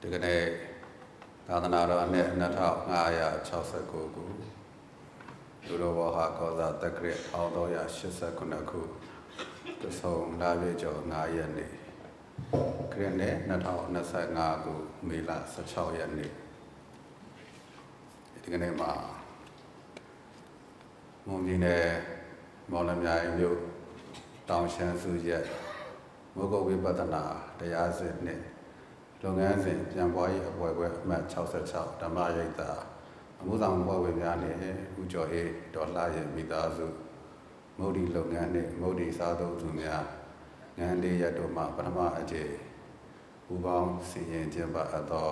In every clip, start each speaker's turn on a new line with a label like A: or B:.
A: ဒီကနေ့သာသနာတော်အနှစ်2569ခုလူတော်ဘောဟာကောဇာတက္ကရာ1389ခုတဆုံလာပြေကျော်9ရက်နေ့ခရစ်နှစ်2025ခုမေလ16ရက်နေ့ဒီကနေ့မှာမွန်ပြည်နယ်မော်လမြိုင်မြို့တောင်ရှမ်းစုရက်မုဂ္ဂဝိပဿနာတရားစစ်နဲ့လုပ်ငန်းစဉ်ပြန်ပွားရေးအဖွဲ့ခွဲအမှတ်66ဓမ္မရိပ်သာအမှုဆောင်ဘဝဝင်များနဲ့ဦးကျော်အေးဒေါ်လာရဲ့မိသားစုမုဒ္ဒိလုပ်ငန်းနဲ့မုဒ္ဒိစားသုံးသူများငန်းလေးရတို့မှပထမအကြိမ်ပူပေါင်းစီရင်ကျင်းပအပ်သော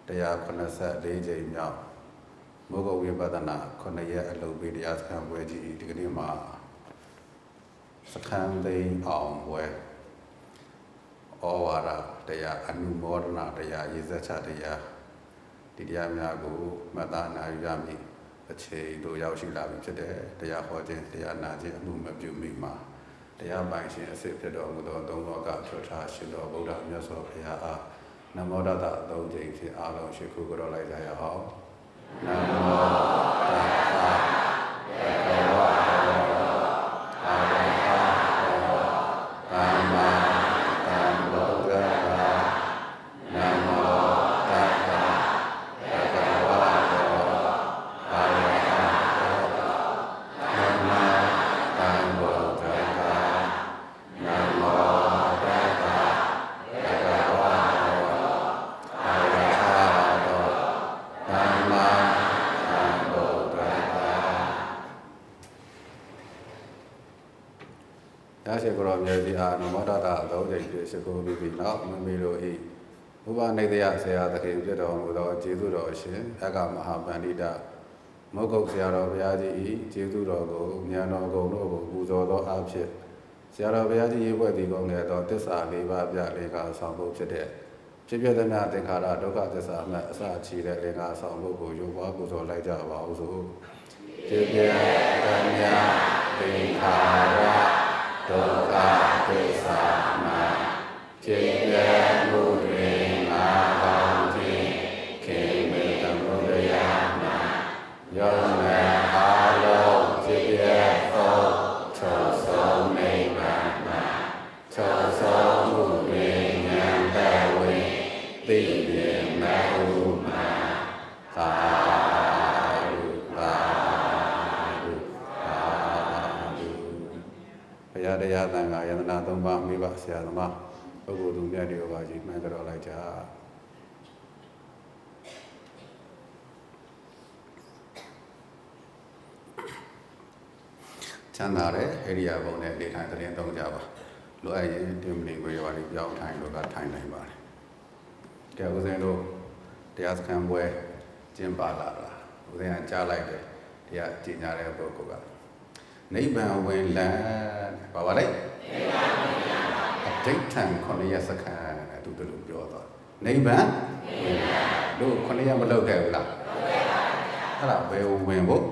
A: 184ကြိမ်မြောက်မုဂ္ဂဝိပဿနာ9ရက်အလုပ်ပေးတရားစခန်းပွဲကြီးဒီကနေ့မှာစခန်းသိမ်းအောင်ပွဲဩဝါဒတရားအနုမောဒနာတရားရေစက်ချတရားဒီတရားများကိုမှတ်သားနိုင်ရမည်အချိန်တို့ရောက်ရှိလာပြီဖြစ်တဲ့တရားဟောခြင်းတရားနာခြင်းအမှုမပြုမိမှာတရားပိုင်ရှင်အစစ်ဖြစ်တော်မူသောသုံးလောကထွတ်ထားရှင်တော်ဗုဒ္ဓမြတ်စွာဘုရားအားနမောတတသုံးကြိမ်ဖြင့်အားလုံးရှိခိုးကြော်လိုက်ကြရအောင်နမောတတဘဂဝါအာရဟံသမ္မာရှိခိုးတော်မြတ်ကြီးအားနမောတတအသုံးကြိမ်ဖြင့်ရှိခိုးပြီးနောက်မမေတို့၏ဥပနိဒေယဆရာသခင်ဖြစ်တော်မူသောကျေးဇူးတော်ရှင်အကမဟာပန္တိတမုဂ္ဂုတ်ဆရာတော်ဘုရားကြီး၏ကျေးဇူးတော်ကိုဉာဏ်တော်ကုန်တို့ကိုပူဇော်သောအားဖြင့်ဆရာတော်ဘုရားကြီးရေးဖွဲ့တည်ကုန်သောသစ္စာ၄ပါးပြလေကာဆောင်ဖို့ဖြစ်တဲ့ဖြစ်ပြသမျှသင်္ခါရဒုက္ခသစ္စာအမှတ်အစချီတဲ့လေကာဆောင်ဖို့ကိုရုပ်ပွားပူဇော်လိုက်ကြပါဦးစို့ဖြစ်ပြသမျှသင်္ခါရဒုက္ခသစ္စာမှာဖြစ်ပြမှုတွင်ငါကောင်းခြင်းခေမေတ္တမုဒ္ဒရာမှာယောနေအားလုံးဖြစ်ပြသောချုပ်ဆုံးနိဗ္ဗာန်မှာချုပ်ဆုံးမှုတွင်ဉာဏ်သက်ဝင်သိမြင်မဲ့ဥမှာသာတရားသံဃာယန္တနာ၃ပါးမိဘဆရာသမားပုဂ္ဂိုလ်သူမြတ်တွေပါကြီးမှန်ကြတော့လိုက်ကြချမ်းသာတဲ့ဟိရိယာဘုံနဲ့နေထိုင်တဲ့သုံးကြပါလိုအပ်ရင်တင်မလီကိုရွာလေးပြောင်းထိုင်လို့ကထိုင်နိုင်ပါတယ်ကဲဦးဇင်းတို့တရားစခန်းပွဲကျင်းပလာတာဦးဇင်းကကြားလိုက်တယ်တရားကျင့်ကြတဲ့ပုဂ္ဂိုလ်ကနိဗ္ဗာန်ဝင်လန်းပါပါလေနိဗ္ဗာန်ဝင်လန်းအဋ္ဌံ9ရက်စခန်းတူတူလို့ပြောသွားနိဗ္ဗာန်ဝင်လန်းတို့9ရက်မလုပ်ခဲ့ဘူးလားလုပ်ခဲ့ပါဗျာအဲ့ဒါဘယ်ဝင်ဖို့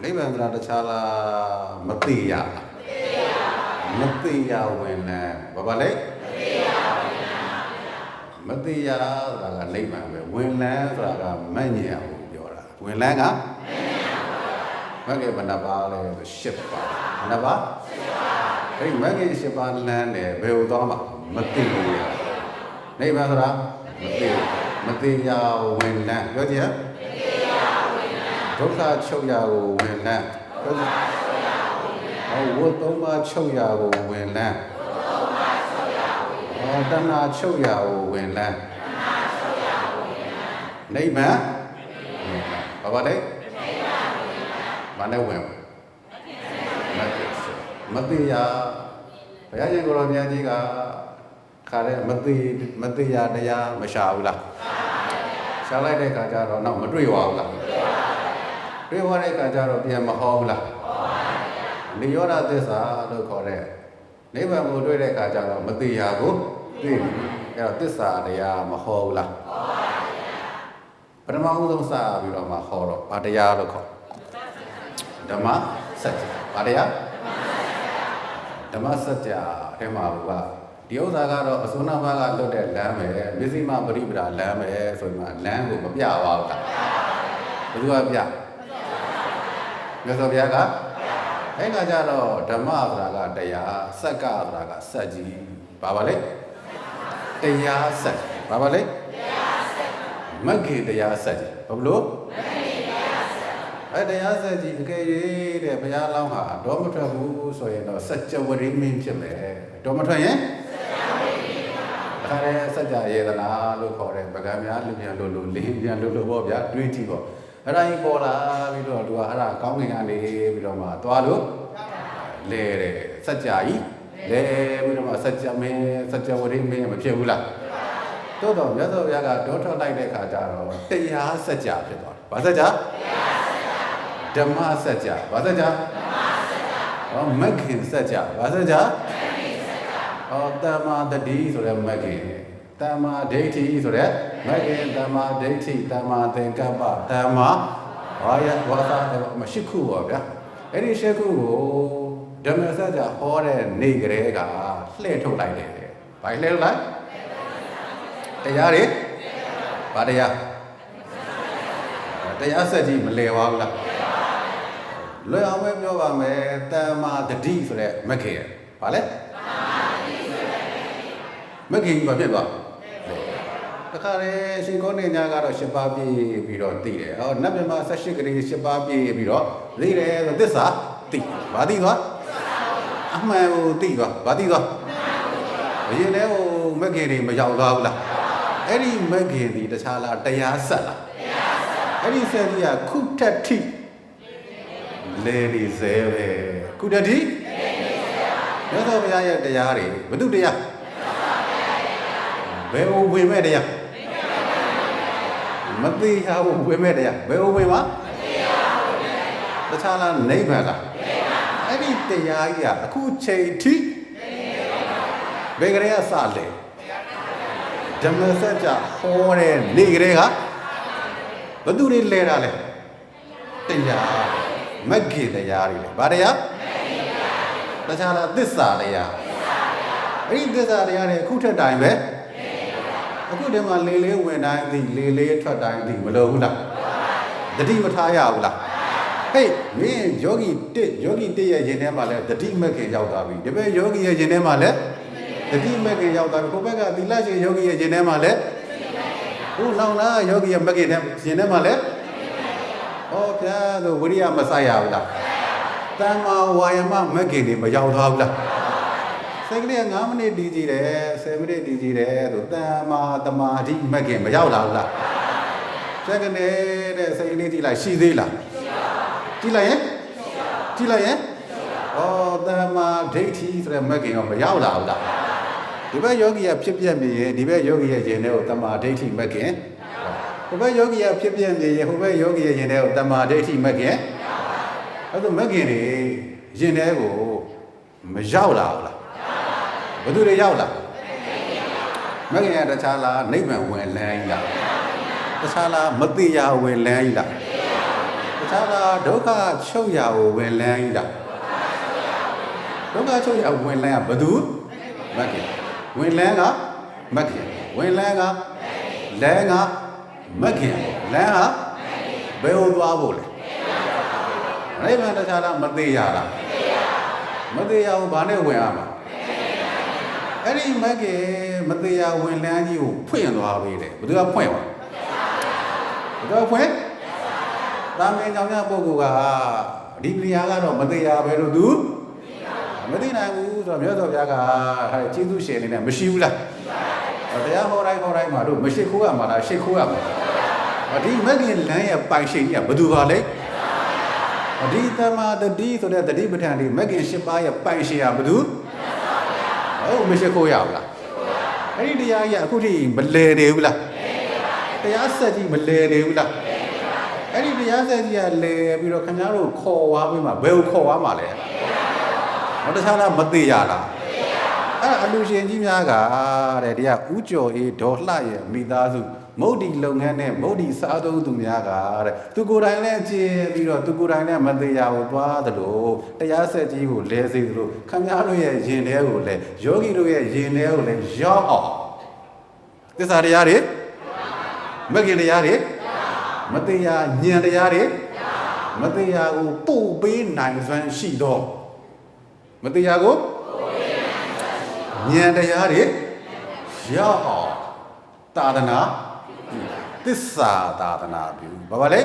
A: နိဗ္ဗာန်ဆိုတာတခြားလားမသိရမသိရဝင်လန်းပါပါလေမသိရဆိုတာကနိဗ္ဗာန်ပဲဝင်လန်းဆိုတာကမဉ္ဇဉ်ကိုပြောတာဝင်လန်းကမဂ္ဂင်ဘယ်နှပါလဲဆို10ပါဘယ်နှပါ10ပါအဲ့မဂ္ဂင်10ပါလမ်းတယ်ဘယ်လိုသွားမှာမသိဘူးရနိဗ္ဗာန်ဆိုတာမသိရဝင်လန်းပြောကြည့်မသိရဝင်လန်းဒုက္ခချုပ်ရကိုဝင်လန်းဒုက္ခချုပ်ရကိုဝင်လန်းဝတ်သုံးပါးချုပ်ရကိုဝင်လန်းဝတ်သုံးပါးချုပ်ရကိုဝင်လန်းတဏှာချုပ်ရကိုဝင်လန်းတဏှာချုပ်ရကိုဝင်လန်းနိဗ္ဗာန်ဘာပါလဲမနဲ့ဝင်မသိရဘုရားရှင်ကိုရောမြတ်ကြီးကခါတဲ့မသိရတရားမရှာဘူးလားရှာလိုက်တဲ့ခါကျတော့နောက်မတွေ့ပါဘူးလားတွေ့ပါတဲ့ခါကျတော့ပြန်မဟောဘူးလားနိရောဓသစ္စာလို့ခေါ်တဲ့နိဗ္ဗာန်ကိုတွေ့တဲ့ခါကျတော့မသိရကိုသိပြီအဲ့တော့သစ္စာတရားမဟောဘူးလားပထမဦးဆုံးစပြီးတော့မှဟောတော့ဗာတရားလို့ခေါ်ဓမ္မစัจ ဘာတရားဓမ္မစကြာအဲမှာက ဒီဥစ္စာကတော့အစွမ်းနာဘာကလွတ်တဲ့လမ်းပဲမစ္စည်းမပရိပဒါလမ်းပဲဆိုရင်လမ်းကိုမပြပါဘူးလားဘယ်သူကပြမြတ်စွာဘုရားကအဲ့ကကြတော့ဓမ္မဆိုတာကတရားစက္ကဆိုတာကစက်ကြီးဘာပါလဲတရားစက်ဘာပါလဲတရားစက်မဂ္ဂင်တရားစက်ကြီးဘာလို့တရားစက်ကြီးအကယ်၍တဲ့ဘုရားလောင်းဟာတော့မထွက်ဘူးဆိုရင်တော့စัจ java ရင်းမင်းဖြစ်မယ်တော့မထွက်ရင်ဒါလည်းစัจ java ယေသနာလို့ခေါ်တယ်ပကံများလူပြန်လို့လင်းပြန်လို့ပေါ့ဗျာတွေးကြည့်ပေါ့အဲ့ဒါကြီးပေါ်လာပြီးတော့သူကအဲ့ဒါကောင်းကင်ကနေပြီးတော့မှသွားလို့လဲတယ်စัจ java ကြီးလဲပြီးတော့မှစัจ java မင်းစัจ java ရင်းမင်းမဖြစ်ဘူးလားတိုးတော့မြတ်စွာဘုရားကတော့ထွက်လိုက်တဲ့ခါကျတော့တရားစัจ java ဖြစ်သွားတယ်ဘာစัจ javaဓမ္မစัจ java ဘာစัจ java ဓမ္မစัจ java မဂ္ဂင်စัจ java ဘာစัจ java တမ္မာတတိဆိုတဲ့မဂ္ဂင်တမ္မာဒိဋ္ဌိဆိုတဲ့မဂ္ဂင်တမ္မာဒိဋ္ဌိတမ္မာသင်္ကပ္ပတမ္မာဝါယဝါသမရှိခုပါဗျာအဲ့ဒီရှိခုကိုဓမ္မစัจ java ဟောတဲ့နေ့ကလေးကလှည့်ထုတ်လိုက်တယ်ဘာလှည့်ထုတ်လိုက်တရားတွေဘာတရားတရားစက်ကြီးမလဲပါဘူးလားလွယ်အောင်ပဲပြောပါမယ်တမ္မာတတိဆိုတဲ့မဂ္ဂင်ဘာလဲမဂ္ဂင်ဘာဖြစ်သွားတခါလေရှင်ကောနေညာကတော့၈ပါးပြည့်ပြီးတော့သိတယ်ဟောနတ်မြမ18ကလေး၈ပါးပြည့်ပြီးတော့သိတယ်ဆိုသစ္စာသိဘာသိသွားအမှန်ကိုသိသွားဘာသိသွားအရင်လဲဟိုမဂ္ဂင်တွေမရောက်သွားဘူးလားအဲ့ဒီမဂ္ဂင်ဒီတခြားလားတရားစက်လားအဲ့ဒီစက်ကြီးကခုထက်ထိလေဒီဇဲပဲခုထက်ထိမြတ်စွာဘုရားရဲ့တရားတွေဘု து တရားဘယ်အိုဝင်မဲ့တရားမသိရဘူးဝင်မဲ့တရားဘယ်အိုဝင်မှာတခြားလားနိဗ္ဗာန်လားအဲ့ဒီတရားကြီးကအခုချိန်ထိဘယ်ကလေးကစလဲဓမ္မစัจ java ဟောတဲ့နေ့ကလေးကဘသူတွေလဲတာလဲတရားမဂ္ဂင်တရားတွေလေဘာတရားတခြားလားသစ္စာတရားအဲ့ဒီသစ္စာတရားတွေအခုထက်တိုင်းပဲအခုတည်းမှာလေလေးဝင်တိုင်းသည်လေလေးထွက်တိုင်းသည်မလို့ဘူးလားတတိမထားရဘူးလားဟေးမင်းယောဂီတစ်ရဲ့ရင်ထဲမှာလဲတတိမဂ္ဂင်ရောက်သွားပြီဒီဘက်ယောဂီရဲ့ရင်ထဲမှာလဲတတိမဂ္ဂင်ရောက်သွားပြီကိုယ့်ဘက်ကသီလရှင်ယောဂီရဲ့ရင်ထဲမှာလဲဟိုလောင်လားယောဂီရဲ့မဂ္ဂင်ထဲရင်ထဲမှာလဲဟောဗျာဆိုဝိရိယမဆိုင်ရဘူးလားတမ္မာဝါယမမဂ္ဂင်တွေမရောက်သွားဘူးလားစိတ်ကလေး9မိနစ်တည်ကြည့်တယ်10မိနစ်တည်ကြည့်တယ်ဆိုတမ္မာတမာတိမဂ္ဂင်မရောက်လာဘူးလားစိတ်ကနေတဲ့စိတ်ကလေးကြည့်လိုက်ရှိသေးလားကြည့်လိုက်ရင်ဩတမ္မာဒိဋ္ဌိဆိုတဲ့မဂ္ဂင်ကမရောက်လာဘူးလားဒီဘက်ယောဂီကဖြစ်ပြမြင်ရင်ဒီဘက်ယောဂီရဲ့ရင်ထဲကိုတမ္မာဒိဋ္ဌိမဂ္ဂင်ဟိုဘက်ယောဂီကဖြစ်ပြမြင်ရင်ဟိုဘက်ယောဂီရဲ့ရင်ထဲကိုတမ္မာဒိဋ္ဌိမဂ္ဂင်အဲ့ဒါမဂ္ဂင်တွေရင်ထဲကိုမရောက်လာဘူးလားဘယ်သူတွေရောက်လာမဂ္ဂင်ကတခြားလားနိဗ္ဗာန်ဝင်လမ်းကြီးလားတခြားလားမသိရဝင်လမ်းကြီးလားတခြားလားဒုက္ခချုပ်ရာကိုဝင်လမ်းကြီးလားဒုက္ခချုပ်ရာဝင်လမ်းကဘယ်သူမဂ္ဂင်ဝင်လမ်းကမဂ္ဂင်ဝင်လမ်းကလမ်းကမဂ္ဂင်လမ်းကဘယ်ဟိုသွားဖို့လဲနိဗ္ဗာန်တခြားလားမသိရလားမသိရဘူးဘာနဲ့ဝင်ရမှာအဲ့ဒီမဂ္ဂင်မသိရဝင်လမ်းကြီးကိုဖွင့်သွားပြီလေဘယ်သူကဖွင့်ပါဘယ်သူကဖွင့်တာမင်းကြောင့်ညပုဂ္ဂိုလ်ကဒီပရိယာကတော့မသိရပဲလို့သူမသိနိုင်ဘူးဆိုတော့မြတ်စွာဘုရားကကျေးဇူးရှင်နေနဲ့မရှိဘူးလားတရားဟောတိုင်းမှာတို့မရှိခိုးရမှာလားရှိခိုးရမှာဒီမဂ္ဂင်လမ်းရဲ့ပိုင်ရှင်ကြီးကဘယ်သူပါလဲဒီတမ္မာတတိဆိုတဲ့တတိပဋ္ဌာန်ဒီမဂ္ဂင်၈ပါးရဲ့ပိုင်ရှင်ကဘယ်သူဟုတ်မရှိခိုးရဘူးလားအဲ့ဒီတရားကြီးကအခုထိမလဲနေဘူးလားတရားစက်ကြီးမလဲနေဘူးလားအဲ့ဒီတရားစက်ကြီးကလဲပြီးတော့ခင်ဗျားတို့ခေါ်သွားပြီးမှဘယ်ကိုခေါ်သွားမှာလဲတခြားလားမသိရလားအဲ့အလူရှင်ကြီးများကတဲ့တရားဥကျော်အေးဒေါ်လှရဲ့မိသားစု မုတ်ဒီလုပ်ငန်းနဲ့မုတ်ဒီစားသုံးသူများကတဲ့သူကိုယ်တိုင်လည်းကျင်းပြီးတော့သူကိုယ်တိုင်လည်းမတရားကိုသွားသလိုတရားဆက်ကြီးကိုလဲစေသလိုခမည်းတော်ရဲ့ယင်ထဲကိုလည်းယောဂီတို့ရဲ့ယင်ထဲကိုလည်းရောက်အောင်သစ္စာတရားတွေမဂ္ဂင်တရားတွေမတရားဉာဏ်တရားတွေမတရားကိုပို့ပေးနိုင်စွမ်းရှိတော့မတရားကိုဉာဏ်တရားတွေရောက်အောင်သာသနာသစ္စာသာသနာပြုဘာပါလဲ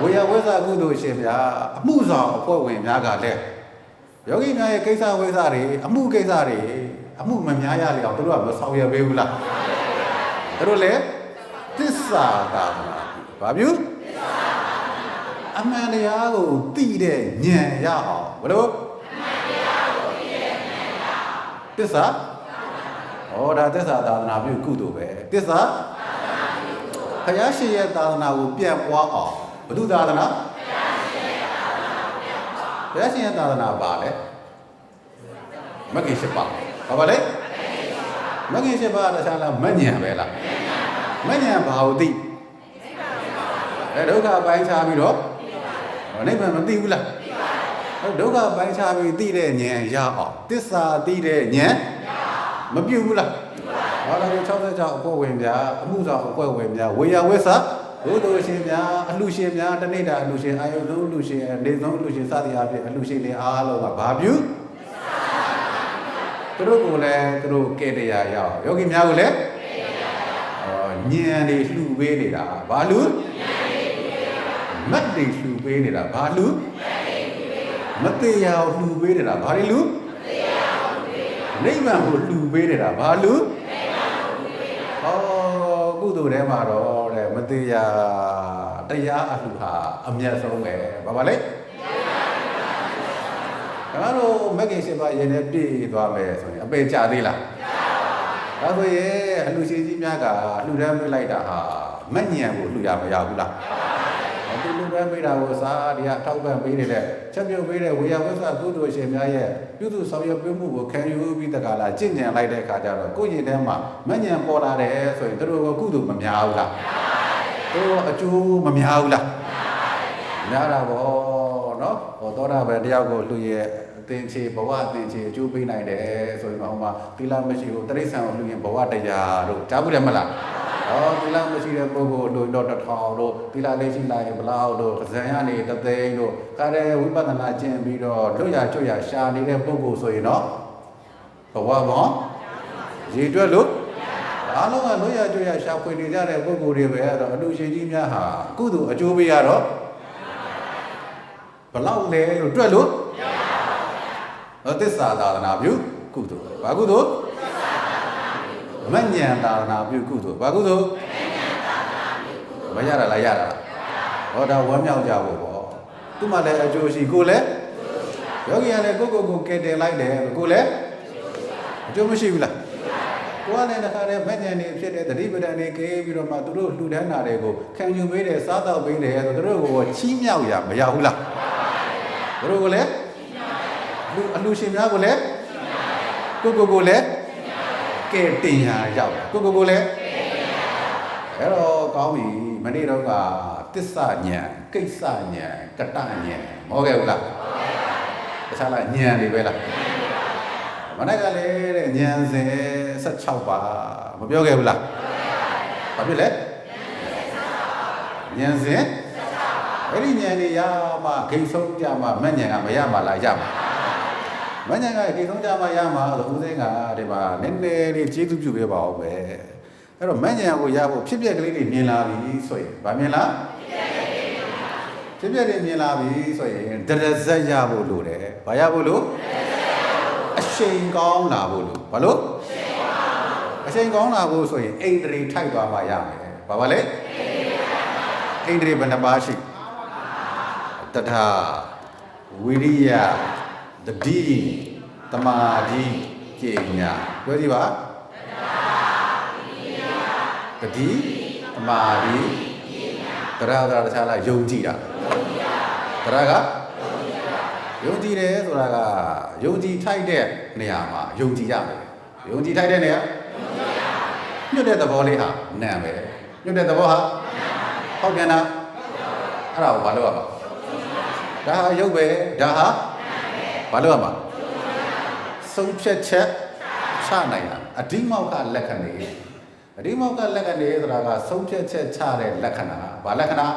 A: ဝေယဝိဇ္ဇကုသိုလ်ရှင်များအမှုဆောင်အဖွဲ့ဝင်များကလည်းယောဂီများရဲ့ကိစ္စဝိဇ္ဇတွေအမှုကိစ္စတွေအမှုမများရလေအောင်တို့ကမဆောင်ရွက်ပေးဘူးလားတို့လည်းသစ္စာသာသနာပြုဘာပြုအမှန်တရားကိုသိတဲ့ဉာဏ်ရအောင်ဘယ်လိုအမှန်တရားကိုသိတဲ့ဉာဏ်ရအောင်သစ္စာဩဒါသစ္စာသာသနာပြုကုသိုလ်ပဲသစ္စာဘုရားရှင်ရဲ့သာသနာကိုပြန့်ပွားအောင်ဘုသူသာသနာဘုရားရှင်ရဲ့သာသနာပါလေမဂ္ဂင်၈ပါးဘာပါလဲမဂ္ဂင်၈ပါးတခြားလားမဉ္ဇဉ်ပဲလားမဉ္ဇဉ်ဘာကိုသိဒုက္ခပိုင်းခြားပြီးတော့နိဗ္ဗာန်မသိဘူးလားဒုက္ခပိုင်းခြားပြီးသိတဲ့ဉာဏ်ရအောင်သစ္စာသိတဲ့ဉာဏ်မပြုတ်ဘူးလားဘာလို့66အဖွဲ့ဝင်များအမှုဆောင်အဖွဲ့ဝင်များဝေယဝိသဘုဒ္ဓရှင်များအလှရှင်များတဏိတာအလှရှင်အာယုဆုံးအလှရှင်နေဆုံးအလှရှင်စသည်အဖြစ်အလှရှင်တွေအားလုံးကဘာပြုသူတို့ကိုလည်းသူတို့ကဲတရားရအောင်ယောဂီများကိုလည်းဉာဏ်တွေလှူပေးနေတာဘာလို့မတ်တွေလှူပေးနေတာဘာလို့မတရားလှူပေးနေတာဘာလို့နိဗ္ဗာန်ကိုလှူပေးနေတာဘာလို့ကုသိုလ်ထဲမှာတော့တဲ့မတရားတရားအလှူဟာအမြတ်ဆုံးပဲဘာပါလဲဒါတော့မဂ္ဂင်၈ပါးရင်နဲ့ပြည့်သွားမယ်ဆိုရင်အပေကြသေးလားဒါဆိုရင်အလှူရှင်ကြီးများကလှူဒန်းပေးလိုက်တာဟာမဉ္ဇဉ်ကိုလှူရမရဘူးလားသူလူပဲပေးတာကိုစားတရားထောက်ပံ့ပေးနေတဲ့ချက်ပြုတ်ပေးတဲ့ဝေယဝိသကုသိုလ်ရှင်များရဲ့ပြုစုဆောင်ရွက်ပေးမှုကိုခံယူပြီးတကလားကြင်ကြံလိုက်တဲ့အခါကျတော့ကိုယ့်ရင်ထဲမှာမဉ္ဇဉ်ပေါ်လာတယ်ဆိုရင်တို့ကကုသိုလ်မများဘူးလားတို့အကျိုးမများဘူးလားများတာပေါ့နော်ဟောသောတာပန်တယောက်ကိုလူရဲ့အသင်္ချေဘဝအသင်္ချေအကျိုးပေးနိုင်တယ်ဆိုရင်ဟောမှာသီလမရှိဘူးတိရစ္ဆာန်ကိုလူရင်ဘဝတရားတို့ကြားဘူးတယ်မလားသီလမရှိတဲ့ပုဂ္ဂိုလ်တို့တော့1000တို့သီလလေးရှိလိုက်ရင်ဘလောက်တို့ဇံရနေတသိန်းတို့ခါတဲ့ဝိပဿနာကျင့်ပြီးတော့လွတ်ရကျွတ်ရရှာနေတဲ့ပုဂ္ဂိုလ်ဆိုရင်တော့ဘဝပေါင်းရည်တွက်လို့အားလုံးကလွတ်ရကျွတ်ရရှာဖွေနေကြတဲ့ပုဂ္ဂိုလ်တွေပဲတော့အလူရှင်ကြီးများဟာကုသိုလ်အကျိုးပေးရတော့ဘလောက်လဲလို့တွက်လို့သစ္စာသာသနာပြုကုသိုလ်ဘာကုသိုလ်မဉ္ဇဉ်သာသနာပြုကုသိုလ်ဘာကုသိုလ်မရတာလားရတာလားဟောဒါဝမ်းမြောက်ကြဖို့ပေါ့သူ့မှာလည်းအကျိုးရှိကိုလည်းယောဂီကလည်းကိုကဲတင်လိုက်တယ်ကိုလည်းအကျိုးမရှိဘူးလားကိုကလည်းတစ်ခါတည်းမဉ္ဇဉ်နေဖြစ်တဲ့သတိပဋ္ဌာန်နေကေးပြီးတော့မှသူတို့လှူဒန်းတာတွေကိုခံယူပေးတယ်စားတော့ပေးတယ်ဆိုသူတို့ကိုချီးမြှောက်ရမရဘူးလားသူတို့ကိုလည်းအလှရှင်များကိုလည်းကိုလည်းကဲတင်ရရောက်ကိုလည်းအဲ့တော့ကောင်းပြီမနေ့တော့ကသစ္စာဉာဏ်ကိစ္စဉာဏ်ကတ္တဉာဏ်မဟုတ်ခဲ့ဘူးလားတခြားလားဉာဏ်တွေပဲလားမနေ့ကလည်းတဲ့ဉာဏ်စဉ်16ပါမပြောခဲ့ဘူးလားဘာဖြစ်လဲဉာဏ်စဉ်အဲ့ဒီဉာဏ်တွေရမှဂိတ်ဆုံးကြမှာမဉဏ်ကမရမှာလားရမှာမဉဏ်ကဂိတ်ဆုံးကြမှာရမှာဆိုဦးစိန်ကဒီမှာနည်းနည်းလေးကျေးဇူးပြုပေးပါအောင်ပဲအဲ့တော့မဉဏ်ကိုရဖို့ဖြစ်ပျက်ကလေးတွေမြင်လာပြီဆိုရင်ဗာမြင်လားဖြစ်ပျက်တွေမြင်လာပြီဆိုရင်ဒရဇက်ရဖို့လိုတယ်ဘာရဖို့လို့အရှိန်ကောင်းလာဖို့လို့ဘာလို့အရှိန်ကောင်းလာဖို့ဆိုရင်အိန္ဒြေထိုက်သွားမှရမယ်ဘာပါလဲအိန္ဒြေဘယ်နှပါးရှိတထာဝိရိယတတိတမာတိပညာပြောကြည့်ပါတတိတမာတိတရားတခြားလားယုံကြည်တာတရားကယုံကြည်တယ်ဆိုတာကယုံကြည်ထိုက်တဲ့နေရာမှာယုံကြည်ရမယ်ယုံကြည်ထိုက်တဲ့နေရာ ညွတ်တဲ့သဘောလေးဟာနာပဲညွတ်တဲ့သဘောဟာဟုတ်ပြန်လားအဲ့ဒါကိုဘာလို့ရမှာဒါဟာရုပ်ပဲဒါဟာဘာလို့ရမှာဆုံးဖြတ်ချက်ချနိုင်တာအဓိမောက်ကလက္ခဏာအဓိမောက်ကလက္ခဏာဆိုတာကဆုံးဖြတ်ချက်ချတဲ့လက္ခဏာဘာလက္ခဏာ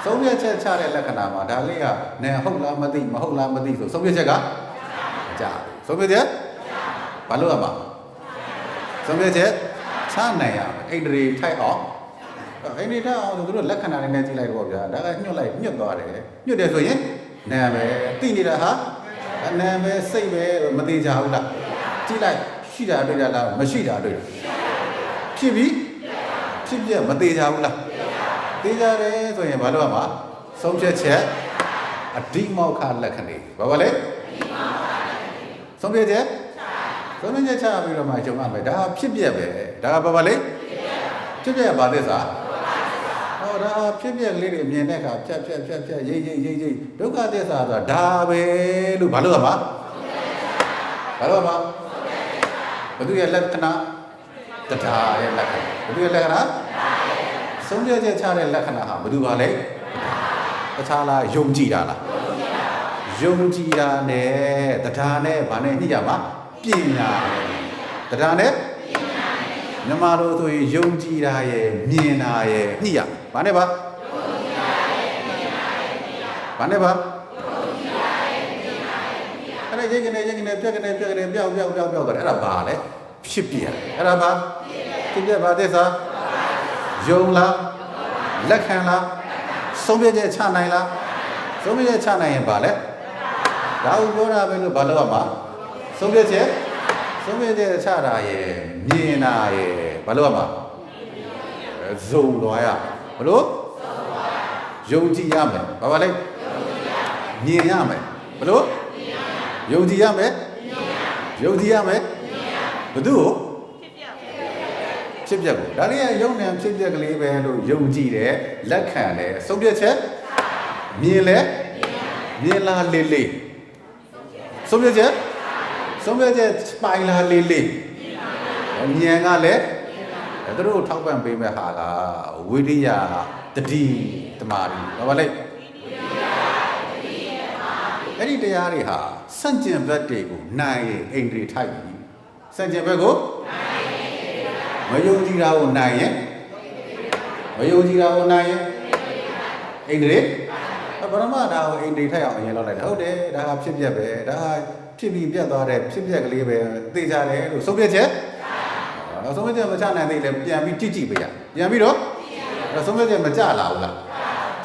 A: ဆုံးဖြတ်ချက်ချတဲ့လက္ခဏာမှာဒါလေးကနင်ဟုတ်လားမသိမဟုတ်လားမသိဆိုဆုံးဖြတ်ချက်ကကြာဆုံးဖြတ်ချက်ဘာလို့ရမှာဆုံးဖြတ်ချက်ချနိုင်ရအိန္ဒြေထိုက်အောင်အိန္ဒြေထိုက်အောင်ဆိုသူတို့လက္ခဏာတွေနဲ့ကြည့်လိုက်တော့ဗျာဒါကညှို့လိုက်ညှစ်သွားတယ်ညှို့တယ်ဆိုရင်နာပဲသိနေတာဟာနာပဲစိတ်ပဲမသိကြဘူးလားကြည့်လိုက်ရှိတာတွေ့ကြလားမရှိတာတွေ့ဖြစ်ပြီးဖြစ်ပြမသိကြဘူးလားသိကြတယ်ဆိုရင်ဘာလို့ရမှာဆုံးဖြတ်ချက်အဓိမောက္ခလက္ခဏာဘာလဲဆုံးဖြတ်ချက်ဆုံးဖြတ်ချက်ချပြီးတော့မှဂျုံရမယ်ဒါဖြစ်ပြပဲဒါကဘာလဲဖြစ်ပြဘာသစ္စာဟောဒါဖြစ်ပြကလေးတွေမြင်တဲ့အခါဖြတ်ရိပ်ဒုက္ခသစ္စာဆိုတာဒါပဲလို့ဘာလို့ရမှာဘာလို့ရမှာဘုသူရဲ့လက္ခဏာတရားရဲ့လက္ခဏာဘုသူရဲ့လက္ခဏာဆုံးဖြတ်ချက်ချတဲ့လက္ခဏာဟာဘယ်သူပါလဲတခြားလားယုံကြည်တာလားယုံကြည်တာနဲ့တရားနဲ့ဘာနဲ့ညှိရမှာပညာတရားနဲ့မြန်မာလိုဆိုရင်ယုံကြည်တာရဲ့မြင်တာရဲ့ညှိရဘာနဲ့ပါဘာနဲ့ပါအဲ့ဒါရိတ်ကနေပြက်ကနေပြောက်တော့အဲ့ဒါဘာလဲဖြစ်ပြအဲ့ဒါဘာဖြစ်ပြဘာသစ္စာယုံလားလက်ခံလားဆုံးဖြတ်ချက်ချနိုင်လားဆုံးဖြတ်ချက်ချနိုင်ရင်ဘာလဲဒါကိုပြောတာပဲလို့ဘာလို့ရမှာဆုံးဖြတ်ချက်ချတာရဲ့မြင်တာရဲ့ဘာလို့ရမှာဇုံသွားရဘလို့ယုံကြည်ရမယ်ဘာလဲမြင်ရမယ်ဘလို့ယုံကြည်ရမယ်ဘသူ့ကိုဖြစ်ပြကိုဒါလေးကယုံနေဖြစ်ပြကလေးပဲလို့ယုံကြည်တယ်လက်ခံတယ်ဆုံးဖြတ်ချက်မြင်လားလေးဆုံးဖြတ်ချက်ပိုင်လားလေးဉာဏ်ကလည်းသူတို့ထောက်ပံ့ပေးမဲ့ဟာကဝိရိယတတိတမာရီဘာလဲအဲ့ဒီတရားတွေဟာစန့်ကျင်ဘက်တွေကိုနိုင်ရင်အိန္ဒြေထိုက်ပြီစန့်ကျင်ဘက်ကိုမယုံကြည်တာကိုနိုင်ရင်အိန္ဒြေပရမဒါကိုအိန္ဒြေထိုက်အောင်အရင်လောက်လိုက်တာဟုတ်တယ်ဒါကဖြစ်ပြပဲဒါဖြစ်ပြီးပြတ်သွားတဲ့ဖြစ်ပြကလေးပဲသိကြတယ်လို့ဆုံးဖြတ်ချက်ဆုံးဖြတ်ချက်မချနိုင်သေးလည်းပြန်ပြီးကြည့်ပေးရပြန်ပြီးတော့ဆုံးဖြတ်ချက်မကြလာဘူးလား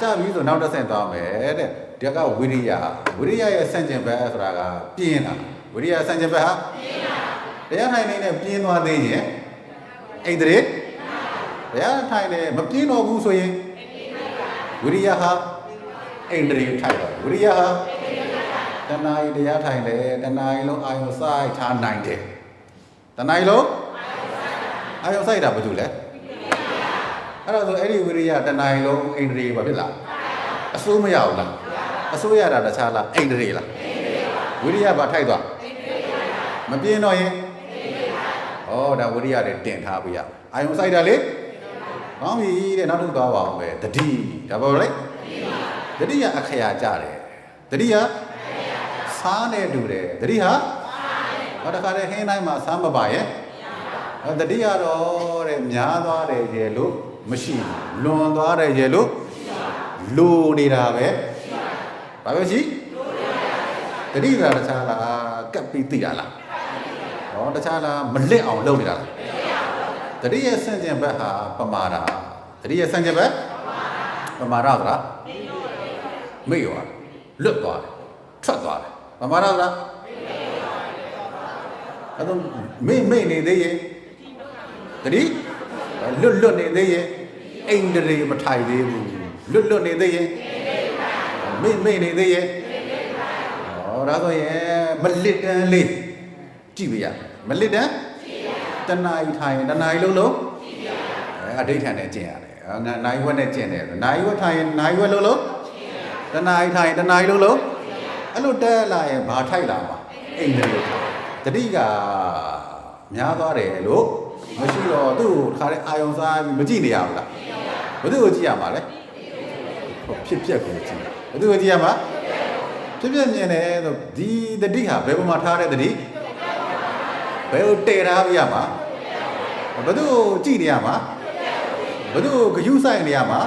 A: ကြပြီဆိုနောက်တစ်ဆင့်သွားမယ်တဲ့ဒီကဝိရိယရဲ့ဆန့်ကျင်ဘက်ဆိုတာကပြင်းတာဝိရိယဆန့်ကျင်ဘက်ဟာတရားထိုင်နေနဲ့ပြင်းသွားသေးရင်အိန္ဒြေတရားထိုင်နေမပြင်းတော့ဘူးဆိုရင်ဝိရိယဟာအိန္ဒြေထိုက်တော့ဝိရိယဟာတဏှာကြီးတရားထိုင်တယ်တဏှာကြီးလုံးအာယုံစိုက်ထားနိုင်တယ်တဏှာကြီးလုံးအာယုံစိုက်တာဘာလို့လဲအဲ့တော့ဆိုအဲ့ဒီဝိရိယတဏှာကြီးလုံးအိန္ဒြေဘာဖြစ်လားအစိုးမရဘူးလားအစိုးရတာတခြားလားအိန္ဒြေလားဝိရိယဘာထိုက်သွားမပြင်းတော့ရင်ဩဒါဝိရိယတွေတင်ထားပြရအာယုံစိုက်တာလေကောင်းပြီတဲ့နောက်တစ်သွားပါအောင်ပဲတတိဒါပေါ့လေတတိယအခရာကြတယ်တတိယစားနဲ့တူတယ်တတိဟာဟောတခါတည်းဟင်းတိုင်းမှာစားမပါရဲ့တတိယတော့တဲ့များသွားတယ်ရဲ့လို့မရှိလွန်သွားတယ်ရဲ့လို့လိုနေတာပဲဘာပဲရှိတတိကတခြားလားကပ်ပြီးသိတာလားဟောတခြားလားမလစ်အောင်လုပ်နေတာလားတတိယဆန့်ကျင်ဘက်ဟာပမာဒတတိယဆန့်ကျင်ဘက်ပမာဒဆိုတာမေ့ရောလွတ်သွားတယ်ထွက်သွားတယ်ပမာဒဆိုတာအဲ့တော့မေ့နေသေးရဲ့တတိလွတ်နေသေးရဲ့အိန္ဒြေမထိုင်သေးဘူးလွတ်နေသေးရဲ့မေ့နေသေးရဲ့ဟောဒါဆိုရင်မလစ်တန်းလေးကြည့်ပြရမလစ်တန်းတဏှာကြီးထိုင်တဏှာကြီးလုံးအဋိဋ္ဌာန်နဲ့ကျင့်ရတယ်နိုင်ဝက်နဲ့ကျင့်တယ်နိုင်ဝက်ထိုင်နိုင်ဝက်လုံးတဏှာကြီးထိုင်တဏှာကြီးလုံးအဲ့လိုတဲလာရင်ဘာထိုက်လာမှာအိန္ဒြေတတိကများသွားတယ်လို့ မရှိတော့သူ့ကိုခါတဲ့အာယုံစားပြီးမကြည့်နေရဘူးလားဘယ်သူကိုကြည့်ရမှာလဲဖြစ်ပျက်ကိုကြည့်ဘယ်သူကိုကြည့်ရမှာဖြစ်ပျက်မြင်တယ်ဆိုဒီတတိဟာဘယ်ပေါ်မှာထားတဲ့တတိဘယ်ကိုတည်ထားပြရမှာဘယ်သူကိုကြည့်နေရမှာဘယ်သူကိုဂယုဆိုင်နေရမှာ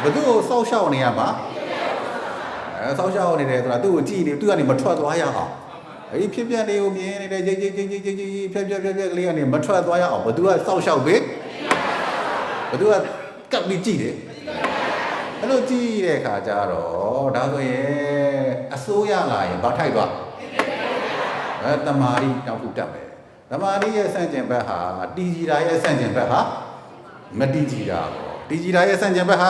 A: ဘယ်သူကိုစောက်ရှောက်နေရမှာစောက်ရှောက်နေတယ်ဆိုတာသူ့ကိုကြည့်နေသူကနေမထွက်သွားရအောင်အဲ့ဒီဖြစ်ပျက်လေးကိုမြင်နေတဲ့ကြိတ်ဖြက်ကလေးကနေမထွက်သွားရအောင်ဘယ်သူကစောက်ရှောက်ပေးဘယ်သူကကပ်ပြီးကြည့်တယ်အဲ့လိုကြည့်တဲ့အခါကျတော့ဒါဆိုရင်အစိုးရလာရင်ဘာထိုက်သွားတမာရီတောက်ခုတက်မယ်တမာရီရဲ့ဆန့်ကျင်ဘက်ဟာတီဂျီတာရဲ့ဆန့်ကျင်ဘက်ဟာမတီဂျီတာပေါ့တီဂျီတာရဲ့ဆန့်ကျင်ဘက်ဟာ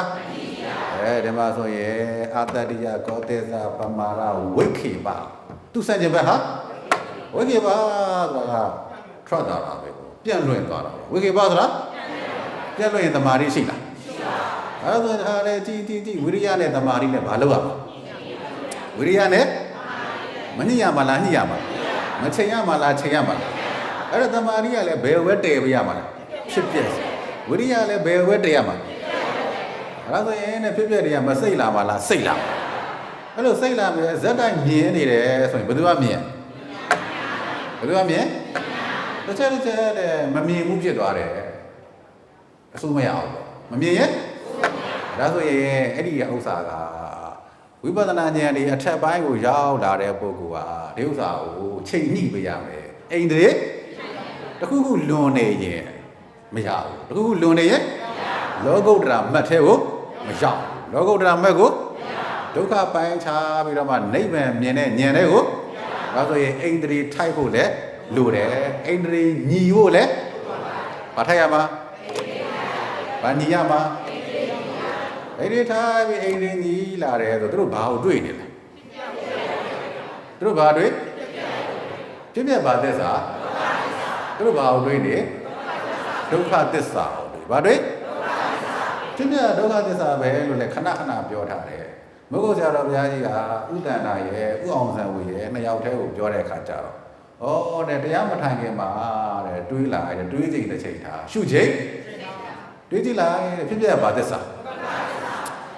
A: ဒီမှာဆိုရင်အာတတိယကောတေသပမာရဝိခေပသူဆန့်ကျင်ဘက်ဟာဝိခေပဆိုတာထွက်သွားတာပဲပြန့်လွင့်သွားတာဝိခေပဆိုတာပြန့်လွင့်ရင်တမာရီရှိလားအဲ့ဒါဆိုဒါလည်းတီဝိရိယနဲ့တမာရီနဲ့ဘာလုပ်ရမလဲဝိရိယနဲ့မညှိရမှာလားညှိရမှာမချိန်ရမှာလားချိန်ရမှာလားအဲ့ဒါတမာရီကလည်းဘယ်ဝဲတည်ပြရမှာလဲဖြစ်ပျက်ဝိရိယလည်းဘယ်ဝဲတည်ရမှာအဲ့ဒါဆိုရင်နဲ့ဖြစ်ပျက်တွေကမစိတ်လာမှာလားစိတ်လာမှာအဲ့လိုစိတ်လာမယ်ဇက်တိုင်းမြင်နေတယ်ဆိုရင်ဘယ်သူကမြင်ဘယ်သူကမြင်တစ်ချက်တဲ့မမြင်ဘူးဖြစ်သွားတယ်အစိုးမရအောင်မမြင်ရဲ့ဒါဆိုရင်အဲ့ဒီဥစ္စာကဝိပဿနာဉာဏ်တွေအထက်ပိုင်းကိုရောက်လာတဲ့ပုဂ္ဂိုလ်ဟာဒီဥစ္စာကိုချိန်ညှိပေးရမယ်အိန္ဒြေတခုခုလွန်နေရင်မရဘူးတခုခုလွန်နေရင်လောကုတ္တရာမတ်ထဲကိုမရောက်လောကုတ္တရာမတ်ကိုဒုက္ခပိုင်းခြားပြီးတော့မှနိဗ္ဗာန်မြင်တဲ့ဉာဏ်တွေကိုဒါဆိုရင်အိန္ဒြေထိုက်ဖို့လည်းလိုတယ်အိန္ဒြေညီဖို့လည်းမထိုက်ရမှာဘာညီရမှာအိန္ဒြေထားပြီးအိန္ဒြေညီလာတယ်ဆိုသူတို့ဘာကိုတွေ့နေလဲသူတို့ဘာတွေ့ဖြစ်ပြဘာသစ္စာသူတို့ဘာကိုတွေ့နေဒုက္ခသစ္စာကိုတွေ့ဘာတွေ့ဖြစ်ပြဒုက္ခသစ္စာပဲလို့လည်းခဏပြောထားတယ်မဟုတ်ဆရာတော်ဘုရားကြီးကဥဒ္ဒန္တာရဲ့ဥအောင်ဆံဝေရဲ့နှစ်ယောက်တည်းကိုပြောတဲ့အခါကျတော့တဲ့တရားမထိုင်ခင်မှာတဲ့တွေးလာတယ်တွေးကြည့်တဲ့ချိန်ထားရှုချိန်တွေးကြည့်လိုက်ဖြစ်ပြဘာသစ္စာ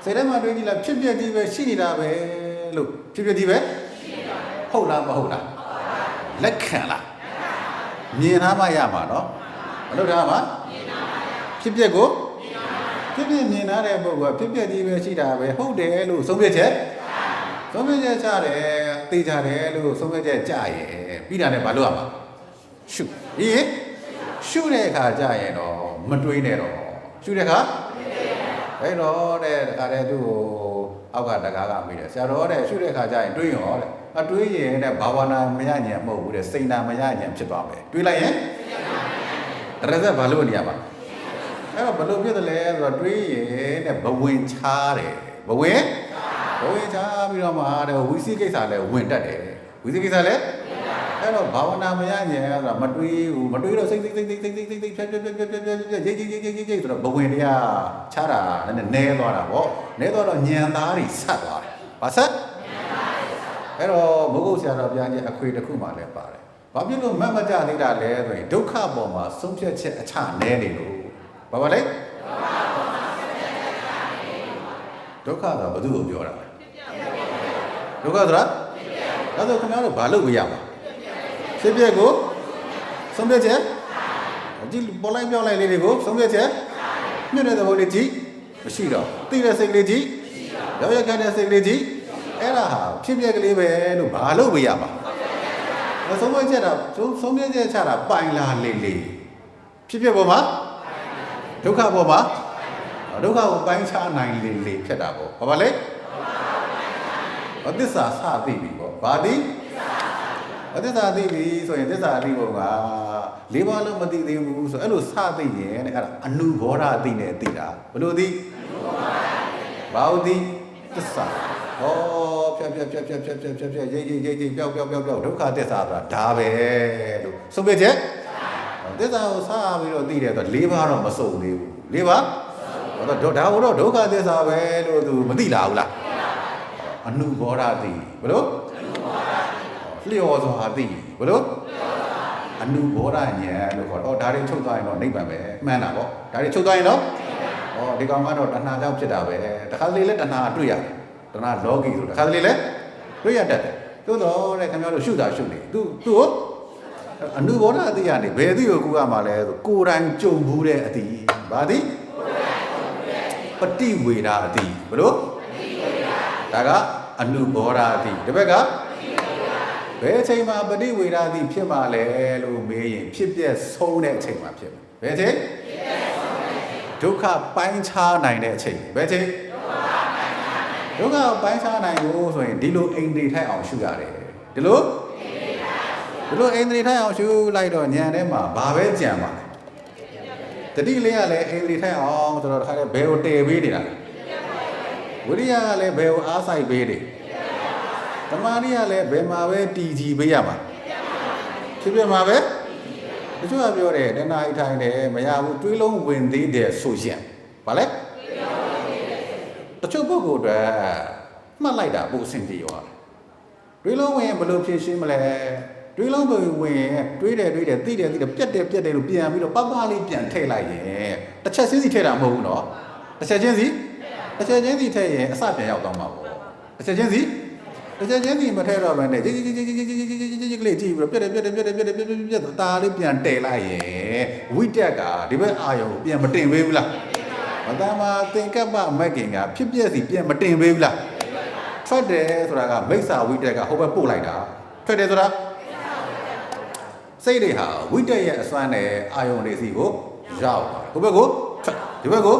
A: စိတ်ထဲမှာတွေးကြည့်လိုက်ဖြစ်ပြကြီးပဲရှိနေတာပဲလို့ဖြစ်ပြကြီးပဲဟုတ်လားမဟုတ်လားလက်ခံလားမြင်သားမှရမှာနော်မလုပ်တာမှဖြစ်ပြကိုဖြစ်ပြမြင်သားတဲ့ပုဂ္ဂိုလ်ကဖြစ်ပြကြီးပဲရှိတာပဲဟုတ်တယ်လို့ဆုံးဖြတ်ချက်ချတယ်သိကြတယ်လို့ဆုံးဖြတ်ချက်ကြရဲ့ပြီးတာနဲ့ဘာလုပ်ရမှာရှုပြီးရှုတဲ့အခါကြရင်တော့မတွေးနဲ့တော့ရှုတဲ့အခါအဲ့တော့တဲ့တခါတည်းသူ့ကိုအောက်ကတကားကမိတယ်ဆရာတော်တဲ့ရှုတဲ့အခါကျရင်တွေးရောတဲ့တွေးရင်တဲ့ဘာဝနာမရညံမဟုတ်ဘူးတဲ့စိတ်နာမရညံဖြစ်သွားမယ်တွေးလိုက်ရင်တရဇက်ဘာလို့နေရမှာအဲ့တော့ဘလို့ဖြစ်တယ်လဲဆိုတော့တွေးရင်တဲ့ဘဝင်ချားတယ်ဘဝင်ချားပြီးတော့မှတဲ့ဝိသိကိစ္စလည်းဝင်တတ်တယ်ဝိသိကိစ္စလည်းအဲ့တော့ဘာဝနာမရညံဆိုတာမတွေးဘူးမတွေးတော့စိတ်ဖြတ်ရေးဆိုတော့ဘဝင်တရားချားတာနည်းသွားတာပေါ့နည်းသွားတော့ညံသားတွေဆက်သွားတယ်ဘာဆက်အဲ့တော့မဟုတ်ဆရာတော်ဘုရားကြီးအခွေတစ်ခုမှလည်းပါတယ်ဘာဖြစ်လို့မတ်မကြသေးတာလဲဆိုရင်ဒုက္ခပေါ်မှာဆုံးဖြတ်ချက်အချနည်းနေလို့ဘာလဲဒုက္ခဆိုတာဘာလို့ပြောတာလဲဒုက္ခဆိုတာဒါဆိုခင်ဗျားတို့ဘာလုပ်ပြရမှာဖြစ်ပျက်ကိုဆုံးဖြတ်ချက်ဒီပေါ်လိုက်ပြောင်းလိုက်လေးတွေကိုဆုံးဖြတ်ချက်ညွှန်တဲ့သဘောလေးကြည့်မရှိတော့သိတဲ့စိတ်လေးကြည့်ရောက်ရခံတဲ့စိတ်လေးကြည့်အဲ့ဒါဟာဖြစ်ပျက်ကလေးပဲလို့ဘာလုပ်ပြရမှာဆုံးဖြတ်ချက်တော့ဆုံးဖြတ်ချက်ချတာပိုင်လာလေးဖြစ်ပျက်ပေါ်မှာဒုက္ခပေါ်မှာဒုက္ခကိုပိုင်းခြားနိုင်လေးဖြစ်တာပေါ့ဘာလဲသစ္စာစသိပြီပေါ့ဘာသိသစ္စာသိပြီဆိုရင်သစ္စာအသိဖို့က၄ပါးလုံးမသိသေးဘူးဆိုအဲ့လိုစသိရင်တဲ့အဲ့ဒါအနုဘောဓအသိနဲ့သိတာဘယ်လိုသိဘာလို့သိသစ္စာဟောဖြတ်ရိပ်ပျောက်ဒုက္ခသစ္စာဆိုတာဒါပဲလို့ဆုံးဖြတ်ချက်သစ္စာကိုစပြီးတော့သိတယ်ဆိုတော့၄ပါးတော့မစုံသေးဘူး၄ပါးဒါကိုတော့ဒုက္ခသစ္စာပဲလို့သူမသိလားဘူးလားအနုဘောဓသိဘယ်လိုလျော်စွာသိဘယ်လို အနုဘောဓဉာဏ်လို့ခေါ်တော့ဒါတွေချုပ်သွားရင်တော့နိဗ္ဗာန်ပဲမှန်တာပေါ့ဒါတွေချုပ်သွားရင်တော့ဒီကောင်ကတော့တဏှာကြောင့်ဖြစ်တာပဲတခါတလေလဲတဏှာတွေ့ရတယ်တဏှာလောကီဆိုတခါတလေလဲတွေ့ရတတ်တယ်သို့တော့တဲ့ခင်ဗျားတို့ရှုတာရှုနေသူ့ကိုအနုဘောဓအတိကနေဘယ်သူ့ကိုကူရမှာလဲဆိုကိုယ်တိုင်ကြုံဘူးတဲ့အတိဘာတိပฏิဝေဒအတိဘလို့ဒါကအနုဘောဓအတိဒီဘက်ကဘယ်အချိန်မှာပฏิဝေဒအတိဖြစ်မှာလဲလို့မေးရင်ဖြစ်ပြဆုံးတဲ့အချိန်မှာဖြစ်မှာဘယ်အချိန်ဒုက္ခပိုင်းခြားနိုင်တဲ့အချိန်ဘယ်အချိန်ဒုက္ခပိုင်းခြားနိုင်လို့ဆိုရင်ဒီလိုအိန္ဒြေထိုက်အောင်ရှုရတယ်ဒီလိုအိန္ဒြေထိုက်အောင်ရှုလိုက်တော့ဉာဏ်ထဲမှာဘာပဲကြံပါလဲတတိလေးကလည်းအိန္ဒြေထိုက်အောင်ဆိုတော့တခါတည်းဘယ်ကိုတည်ပေးနေတာဝိရိယကလည်းဘယ်ကိုအားဆိုင်ပေးတယ်သမာဓိကလည်းဘယ်မှာပဲတည်ကြည်ပေးရမှာဖြစ်ပြမှာပဲတချို့ကပြောတယ်တဏှာထိုင်တယ်မရဘူးတွေးလုံးဝင်သေးတယ်ဆိုရင်ဘာလဲတချို့ပုဂ္ဂိုလ်တွေမှတ်လိုက်တာပိုအဆင်ပြေသွားတယ်တွေးလုံးဝင်ဘယ်လိုဖြည့်ရှင်းမလဲတွေးလုံးဝင်တွေးတယ်သိတယ်ပြက်တယ်လို့ပြန်ပြီးတော့ပလေးပြန်ထည့်လိုက်ရင်တစ်ချက်ချင်းစီထည့်တာမဟုတ်ဘူးနော်တစ်ချက်ချင်းစီထည့်ရင်အစပြန်ရောက်သွားမှာပေါ့တစ်ချက်ချင်းစီမထည့်တော့ဘဲနဲ့ကြီးကလေးကြည့်ပြီးတော့ပြက်တာလေးပြန်တည်လိုက်ရင်ဝိတက်ကဒီဘက်အာယုံပြန်မတင်ပေးဘူးလားမတမာသင်္ကပ္ပမက်ကင်ကဖြစ်ပြက်စီပြန်မတင်ပေးဘူးလားထွက်တယ်ဆိုတာကမိစ္ဆာဝိတက်ကဟိုဘက်ပို့လိုက်တာထွက်တယ်ဆိုတာစိတ်တွေဟာဝိတက်ရဲ့အစွမ်းနဲ့အာယုံတွေစီကိုရောက်ဟိုဘက်ကိုဒီဘက်ကို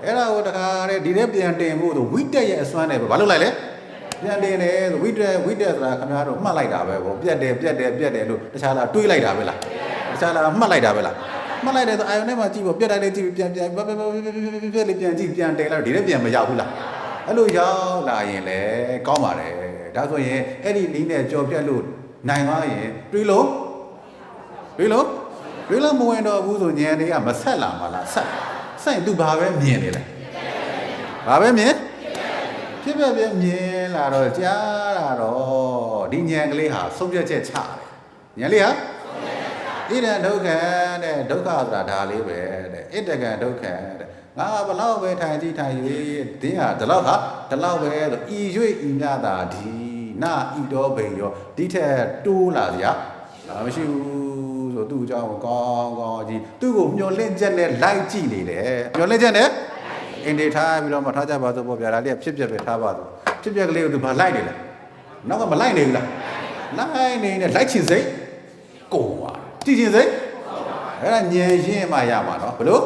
A: အဲ့ဒါကိုတခါတည်းဒီထဲပြန်တင်ဖို့ဆိုဝိတက်ရဲ့အစွမ်းနဲ့ဘာလုပ်လိုက်လဲပြန်တင်တယ်ဆိုဝိတက်ဆိုတာခင်ဗျားတို့မှတ်လိုက်တာပဲပေါ့ပြက်တယ်လို့တခြားလားတွေးလိုက်တာပဲလားတခြားလားမှတ်လိုက်တာပဲလားမှတ်လိုက်တယ်ဆိုအာယုံထဲမှာကြည့်ဖို့ပြက်လိုက်တယ်ကြည့်ပြန်လေးပြန်ကြည့်ပြန်တင်လိုက်ဒီထဲပြန်မရောက်ဘူးလားအဲ့လိုရောက်လာရင်လေကောင်းပါတယ်ဒါဆိုရင်အဲ့ဒီနည်းနဲ့ကြော်ပြက်လို့နိုင်သွားရင်တွေးလို့မဝင်တော့ဘူးဆိုဉာဏ်တွေကမဆက်လာမှာလားဆက်သူဘာပဲမြင်နေလဲဘာပဲမြင်ဖြစ်ပြမြင်လာတော့ကြားလာတော့ဒီဉာဏ်ကလေးဟာဆုံးဖြတ်ချက်ချတယ်ဉာဏ်လေးဟာဣဒံဒုက္ခတဲ့ဒုက္ခဆိုတာဒါလေးပဲတဲ့ဣတကံဒုက္ခတဲ့ငါဘလောက်ပဲထိုင်ကြည့်ထိုင်၍တင်းဟာဒီလောက်ပဲဆိုဤ၍ဤမြတာဒီနာဤတော်ဘိန်ရောဒီထက်တိုးလာစရာမရှိဘူးဆိုသူ့အကြောင်းကောင်းကြီးသူ့ကိုမျောလင့်ချက်နဲ့လိုက်ကြည့်နေတယ်မျောလင့်ချက်နဲ့အင်ဒေထားပြီးတော့မှထားကြပါစို့ပေါ့ဗျာဒါလေးကဖြစ်ပြပဲထားပါစို့ဖြစ်ပြကလေးကိုသူဘာလိုက်နေလဲနောက်ကမလိုက်နေဘူးလားလိုက်နေနဲ့လိုက်ချင်စိတ်ကုန်သွားကြည့်ချင်စိတ်အဲ့ဒါဉာဏ်ရှင်းမှရမှာနော်ဘလို့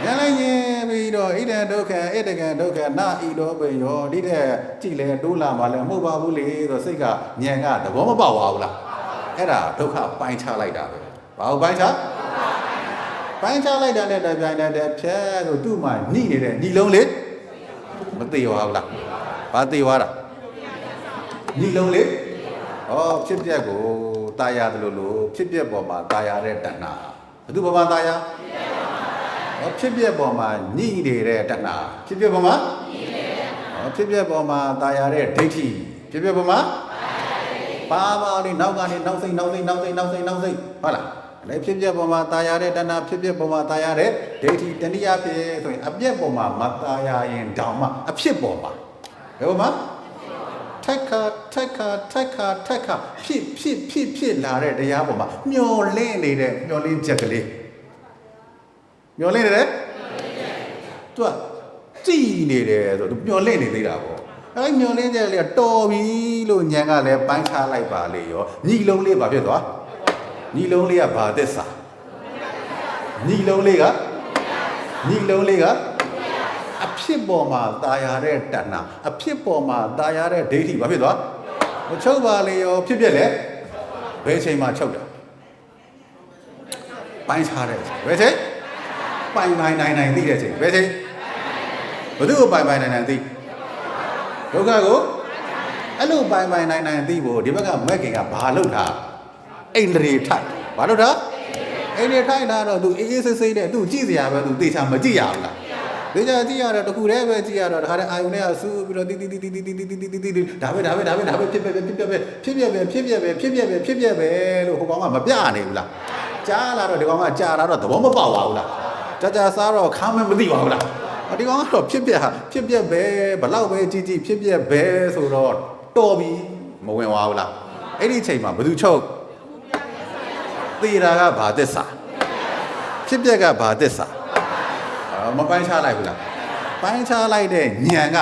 A: ဉာဏ်လိုက်ရင်ပြီးတော့ဣဒံဒုက္ခဣတကံဒုက္ခနာဤတော်ဘိရောဒီတဲ့ကြည့်လဲတိုးလာမှလည်းမဟုတ်ပါဘူးလေဆိုစိတ်ကဉာဏ်ကသဘောမပေါက်ပါဘူးလားအဲ့ဒါဒုက္ခပိုင်းခြားလိုက်တာပဲဘာလို့ပိုင်းခြားလိုက်တာနဲ့တပြိုင်တည်းဖြဲဆိုသူ့မှာညှိနေတဲ့ညီလုံးလေမသေးပါဘူးလားဘာသေးသွားတာညီလုံးလေဖြစ်ပြက်ကိုตายရတယ်လို့ဖြစ်ပြက်ပေါ်မှာตายရတဲ့တဏှာဘယ်သူပေါ်မှာตายရဖြစ်ပြက်ပေါ်မှာညှိနေတဲ့တဏှာဖြစ်ပြက်ပေါ်မှာဖြစ်ပြက်ပေါ်မှာตายရတဲ့ဒိဋ္ဌိဖြစ်ပြက်ပေါ်မှာပါလေးနောက်ကနေနောက်စိတ်ဟုတ်လားလည်းဖြစ်ပြပေါ်မှာตายရတဲ့တဏှာဖြစ်ပြပေါ်မှာตายရတဲ့ဒိဋ္ဌိတဏှာဖြစ်ဆိုရင်အပြက်ပေါ်မှာမตายရရင်တောင်မှအဖြစ်ပေါ်မှာဘယ်ပေါ်မှာထက်ခါဖြစ်လာတဲ့တရားပေါ်မှာမျောလင့်နေတဲ့မျောလင့်ချက်ကလေးမျောလင့်နေတယ်သူကကြည်နေတယ်ဆိုသူမျောလင့်နေသေးတာပေါ့အဲ့မျောလင်းတဲ့လေးကတော်ပြီလို့ဉာဏ်ကလည်းပိုင်းခြားလိုက်ပါလေရောညီလုံးလေးဘာဖြစ်သွားညီလုံးလေးကဘာသစ္စာညီလုံးလေးကအဖြစ်ပေါ်မှာตายရတဲ့တဏှာအဖြစ်ပေါ်မှာตายရတဲ့ဒိဋ္ဌိဘာဖြစ်သွားမချုပ်ပါလေရောဖြစ်ပြက်လေဘယ်ချိန်မှာချုပ်တာပိုင်းခြားတဲ့ဘယ်ချိန်ပိုင်နိုင်သိတဲ့ချိန်ဘယ်ချိန်ဘယ်သူ့ကိုပိုင်နိုင်သိဒုက္ခကိုအဲ့လိုပိုင်နိုင်သိဖို့ဒီဘက်ကမက်ကင်ကဘာလုပ်တာအိန္ဒြေထိုက်ဘာလုပ်တာအိန္ဒြေထိုက်လာတော့သူအေးဆေးနဲ့သူကြည့်စရာပဲသူသေချာမကြည့်ရဘူးလား ဒီကြကြည့်ရတော့တခုတည်းပဲကြည့်ရတော့ဒါခါတဲ့အာယုန်နဲ့ဆူပြီးတော့တီဒါပဲဖြစ်ပြပဲလို့ဟိုကောင်ကမပြနေဘူးလားကြားလာတော့ဒီကောင်ကကြားလာတော့သဘောမပေါက်ပါဘူးလားကြာစားတော့ခါမမသိပါဘူးလားဒီကောင်ကတော့ဖြစ်ပြပဲဘလောက်ပဲကြည့်ဖြစ်ပြပဲဆိုတော့တော်ပြီမဝင်သွားဘူးလားအဲ့ဒီအချိန်မှာဘယ်သူချုပ်သေတာကဘာသစ္စာဖြစ်ပြကဘာသစ္စာမပိုင်းခြားလိုက်ဘူးလားပိုင်းခြားလိုက်တဲ့ဉာဏ်က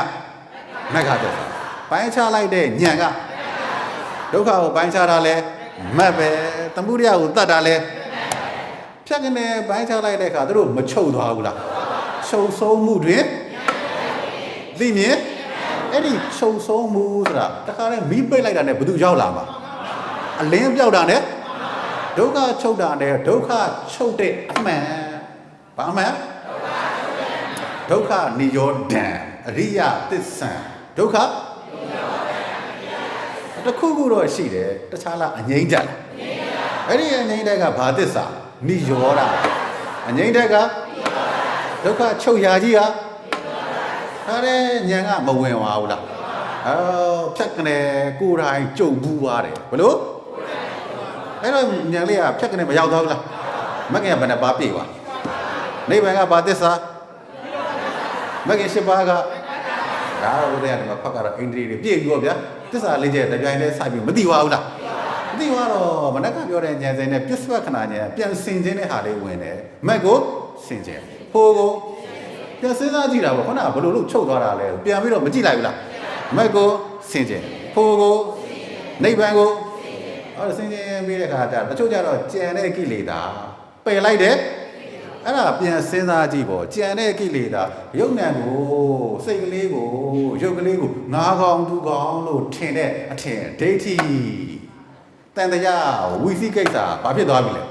A: မက္ခသစ္စာပိုင်းခြားလိုက်တဲ့ဉာဏ်ကဒုက္ခကိုပိုင်းခြားတာလဲမတ်ပဲသမုဒယကိုတတ်တာလဲဖြတ်ကနေပိုင်းခြားလိုက်တဲ့အခါသူတို့မချုပ်သွားဘူးလားချုပ်ဆုံးမှုတွင်သိမြင်အဲ့ဒီချုပ်ဆုံးမှုဆိုတာတခါတည်းမီးပိတ်လိုက်တာနဲ့ဘယ်သူရောက်လာမှာအလင်းပြောက်တာနဲ့ဒုက္ခချုပ်တာနဲ့ဒုက္ခချုပ်တဲ့အမှန်ဘာမှန်ဒုက္ခနိရောဓံအရိယသစ္ဆံဒုက္ခတခုခုတော့ရှိတယ်တခြားလားအငြိမ့်ကြလားအဲ့ဒီအငြိမ့်တဲ့ကဘာသစ္စာနိရောဓအငြိမ့်တဲ့ကဒုက္ခချုပ်ရာကြီးဟာအဲ့ဒါဉာဏ်ကမဝင်သွားဘူးလားဖြတ်ကနေကိုယ်တိုင်ကြုံဘူးသွားတယ်ဘလို့အဲ့တော့ဉာဏ်လေးကဖြတ်ကနေမရောက်သွားဘူးလားမကင်ကဘယ်နှပါပြည့်သွားနိဗ္ဗာန်ကဘာသစ္စာမကင်၈ပါးကဒါတော့ဦးတဲ့ကဒီမှာဖတ်ကတော့အိန္ဒြေတွေပြည့်ပြီးတော့ဗျာသစ္စာလေးချက်တပြိုင်တည်းစိုက်ပြီးမသိပါဘူးလားမသိသွားတော့မနက်ကပြောတဲ့ဉာဏ်စင်နဲ့ပစ္စဝခဏဉာဏ်ပြန်ဆင်ခြင်းတဲ့ဟာလေးဝင်တယ်မက်ကိုဆင်ခြင်းဖိုးကိုပြန်စဉ်းစားကြည့်တာပေါ့ခုနကဘယ်လိုလုပ်ချုပ်သွားတာလဲပြန်ပြီးတော့မကြည့်လိုက်ဘူးလားမက်ကိုဆင်ခြင်းဖိုးကိုနိဗ္ဗာန်ကိုအဲ့ဒါဆင်ခြင်းပြီးတဲ့အခါကျတချို့ကျတော့ကြံတဲ့ကိလေသာပယ်လိုက်တယ်အဲ့ဒါပြန်စဉ်းစားကြည့်ပေါ့ကြံတဲ့ကိလေသာရုပ်ဉာဏ်ကိုစိတ်ကလေးကိုရုပ်ကလေးကိုငါးကောင်သူကောင်လို့ထင်တဲ့အထင်ဒိဋ္ဌိတန်တရားဝိသိကိစ္စဘာဖြစ်သွားပြီလဲ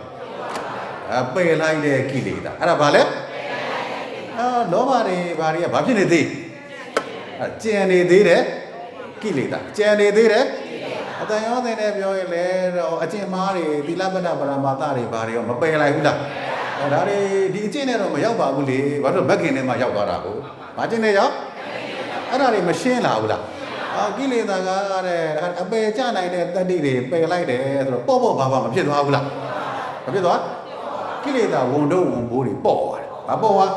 A: ပယ်လိုက်တဲ့ကိလေသာအဲ့ဒါဘာလဲလောဘတွေဘာတွေကဘာဖြစ်နေသေးကြံနေသေးတယ်ကိလေသာကြံနေသေးတယ်အတန်ရောတဲ့နဲ့ပြောရင်လေတော့အကျင့်မားတွေသီလပတ္တပရမတ္တတွေဘာတွေရောမပယ်လိုက်ဘူးလားဒါတွေဒီအကျင့်နဲ့တော့မရောက်ပါဘူးလေဘာလို့မက်ကင်ထဲမှာရောက်သွားတာကိုဘာကျင့်နဲ့ရောက်အဲ့ဒါတွေမရှင်းလာဘူးလားကိလေသာကတဲ့အပယ်ကျနိုင်တဲ့တတ္တိတွေပယ်လိုက်တယ်ဆိုတော့ပေါ့ဘာမဖြစ်သွားဘူးလားမဖြစ်သွားကိလေသာဝန်တို့ဝန်ဘိုးတွေပေါ့သွားတယ်ဘာပေါ့သွား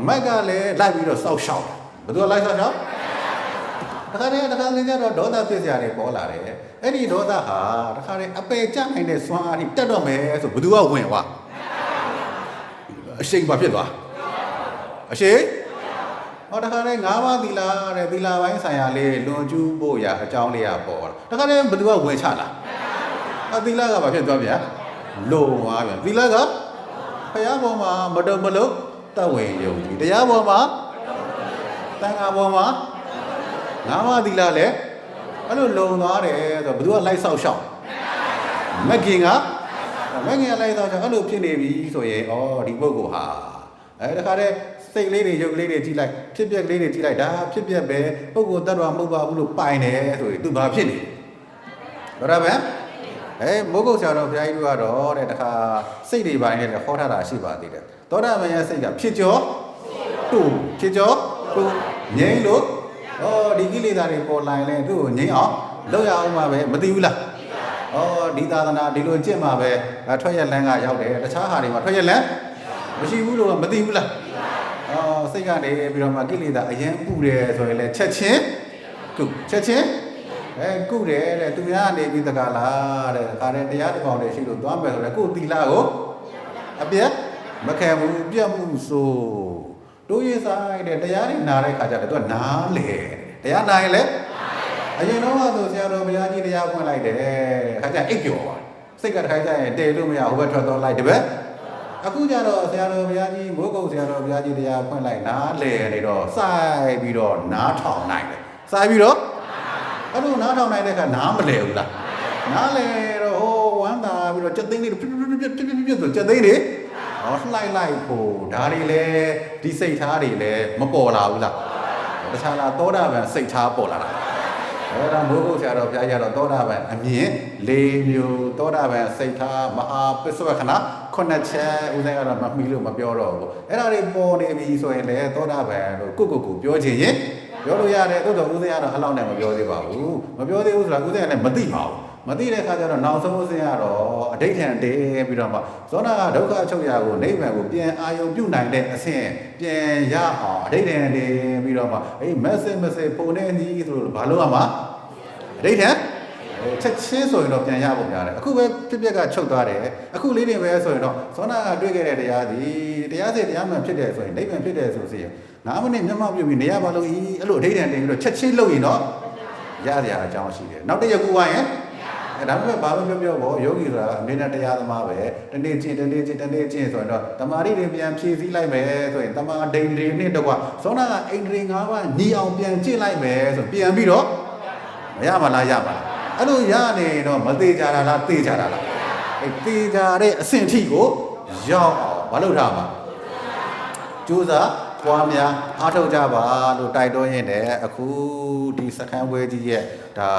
A: မက်ကလည်းလိုက်ပြီးတော့စောက်ရှောက်ဘယ်သူကလိုက်စောက်ရှောက်တခါတည်းကျတော့ဒေါသဖြစ်စရာတွေပေါ်လာတယ်အဲ့ဒီဒေါသဟာတခါတည်းအပယ်ကျနိုင်တဲ့စွမ်းအားတွေတက်တော့မယ်ဆိုဘယ်သူကဝင်သွားအရှိန်ဘာဖြစ်သွားအရှိန်တခါတည်း၅ပါးသီလတဲ့သီလပိုင်းဆိုင်ရာလေးလွန်ကျူးဖို့ရအကြောင်းလေးရပေါ်လာတခါတည်းဘယ်သူကဝင်ချလာသီလကဘာဖြစ်သွားဗျာလုံသွားဗျာသီလကဘုရားပေါ်မှာမတုံမလုံးတတ်ဝင်ယုံကြည်တရားပေါ်မှာတန်ခါပေါ်မှာငါးပါးသီလလည်းအဲ့လိုလုံသွားတယ်ဆိုတော့ဘယ်သူကလိုက်ဆောက်ရှောက်မက်ကင်လိုက်ဆောက်ရှောက်အဲ့လိုဖြစ်နေပြီဆိုရင်ဒီပုဂ္ဂိုလ်ဟာတခါတည်းစိတ်လေးတွေရုပ်ကလေးတွေကြည့်လိုက်ဖြစ်ပျက်ကလေးတွေကြည့်လိုက်ဒါဖြစ်ပျက်ပဲပုဂ္ဂိုလ်တ attva မဟုတ်ပါဘူးလို့ပိုင်တယ်ဆိုရင်သူဘာဖြစ်နေဟုတ်တယ်ဗျမိုးကုတ်ဆရာတော်ဘုရားကြီးတို့ကတော့တဲ့တခါစိတ်တွေပိုင်းနဲ့ဟောထားတာရှိပါသေးတယ်သောတာပန်ရဲ့စိတ်ကဖြစ်ကြောတူဖြစ်ကြောတူငြိမ့်လို့ဒီကိလေသာတွေပေါ်လာရင်လည်းသူ့ကိုငြိမ့်အောင်လုပ်ရအောင်ပါပဲမသိဘူးလားဒီသာသနာဒီလိုကျင့်မှာပဲထွက်ရလန်းကရောက်တယ်တခြားဟာတွေမှာထွက်ရလန်းမရှိဘူးလို့မသိဘူးလားစိတ်ကနေပြီးတော့မှကိလေသာအရင်ပူတယ်ဆိုရင်လည်းချက်ချင်းကုတယ်တဲ့သူများနေပြီးတကလားတဲ့ခါတဲ့တရားတစ်ပေါင်တည်းရှိလို့သွားမယ်ဆိုတော့ကိုယ်သီလကိုအပြတ်မခံဘူးပြတ်မှုဆိုတိုးရဆိုင်တဲ့တရားတွေနားတဲ့ခါကျတော့သူကနားလေတရားနာရင်လည်းအရင်တော့ဆိုဆရာတော်ဘုရားကြီးတရားဖွင့်လိုက်တယ်ခါကျအိပ်ကျော်ပါစိတ်ကတခါကျရင်တဲလို့မရဟိုဘက်ထွက်တော့လိုက်တပည့်အခုကျတော့ဆရာတော်ဘုရားကြီးမိုးကုတ်ဆရာတော်ဘုရားကြီးတရားဖွင့်လိုက်နားလေနေတော့စိုက်ပြီးတော့နားထောင်နိုင်တယ်စိုက်ပြီးတော့အဲ့လိုနားထောင်နိုင်တဲ့အခါနားမလဲဘူးလားနားလဲတော့ဟိုဝမ်းသာပြီးတော့စက်သိန်းလေးပြပြဆိုစက်သိန်းလေးလှိုက်ဖို့ဒါတွေလည်းဒီစိတ်ထားတွေလည်းမပေါ်လာဘူးလားတခြားလားသောတာပန်စိတ်ထားပေါ်လာတာ အဲ့ဒါမိုးကုတ်ဆရာတော်ဘုရားကြီးတော့သောတာပန်အမြင့်၄မျိုးသောတာပန်စိတ်ထားမဟာပစ္စုပ္ပခဏ9ချက်ဦးဇင်းကတော့မမီလို့မပြောတော့ဘူးအဲ့ဒါတွေပေါ်နေပြီဆိုရင်လည်းသောတာပန်လို့ကိုပြောချင်ရင်ပြောလို့ရတယ်သို့တော်ဦးဇင်းကတော့အလောက်နဲ့မပြောသေးပါဘူးမပြောသေးဘူးဆိုတာဦးဇင်းကလည်းမသိပါဘူးမသိတဲ့အခါကျတော့နောက်ဆုံးဦးဇင်းကတော့အဋိဌံတဲပြီးတော့မှဇောနာကဒုက္ခအချုပ်ရာကိုနိဗ္ဗာန်ကိုပြန်အာယုံပြုနိုင်တဲ့အဆင့်ပြန်ရအောင်အဋိဌံတဲပြီးတော့မှမက်ဆေပုံနေကြီးဆိုလို့ဘာလို့ရမှာအဋိဌံချက်ချင်းဆိုရင်တော့ပြန်ရဖို့များတယ်အခုပဲပြက်ကချုပ်သွားတယ်အခုလေးနေပဲဆိုရင်တော့ဇောနာကတွေ့ခဲ့တဲ့တရားစီတရားမှန်ဖြစ်တယ်ဆိုရင်နိဗ္ဗာန်ဖြစ်တယ်ဆိုစီ9မိနစ်မျက်မှောက်ပြုပြီးနေရပါလို့အဲ့လိုအဋိဌံတင်ပြီးတော့ချက်ချင်းလုပ်ရင်တော့ရစရာအကြောင်းရှိတယ်နောက်တစ်ရက်ကူဝိုင်းရင်ဒါပေမဲ့ဘာလို့ပြောပေါ့ယောဂီဆိုတာအမြဲတမ်းတရားသမားပဲတနေ့ချင်းဆိုရင်တော့တမာရီတွေပြန်ဖြည့်ဆည်းလိုက်မယ်ဆိုရင်တမာဒိန်တွေနဲ့တကွဇောနာကအိန္ဒြေ၅ပါးညီအောင်ပြန်ကျင့်လိုက်မယ်ဆိုပြန်ပြီးတော့မရမလားရပါလားအဲ့လိုရနေတော့မသေးကြတာလားသေကြတာလားသေကြတဲ့အဆင့်ထိကိုရောက်အောင်မလုပ်ထားပါကြိုးစားပွားများအားထုတ်ကြပါလို့တိုက်တွန်းရင်းနဲ့အခုဒီစခန်းဝဲကြီးရဲ့ဒါ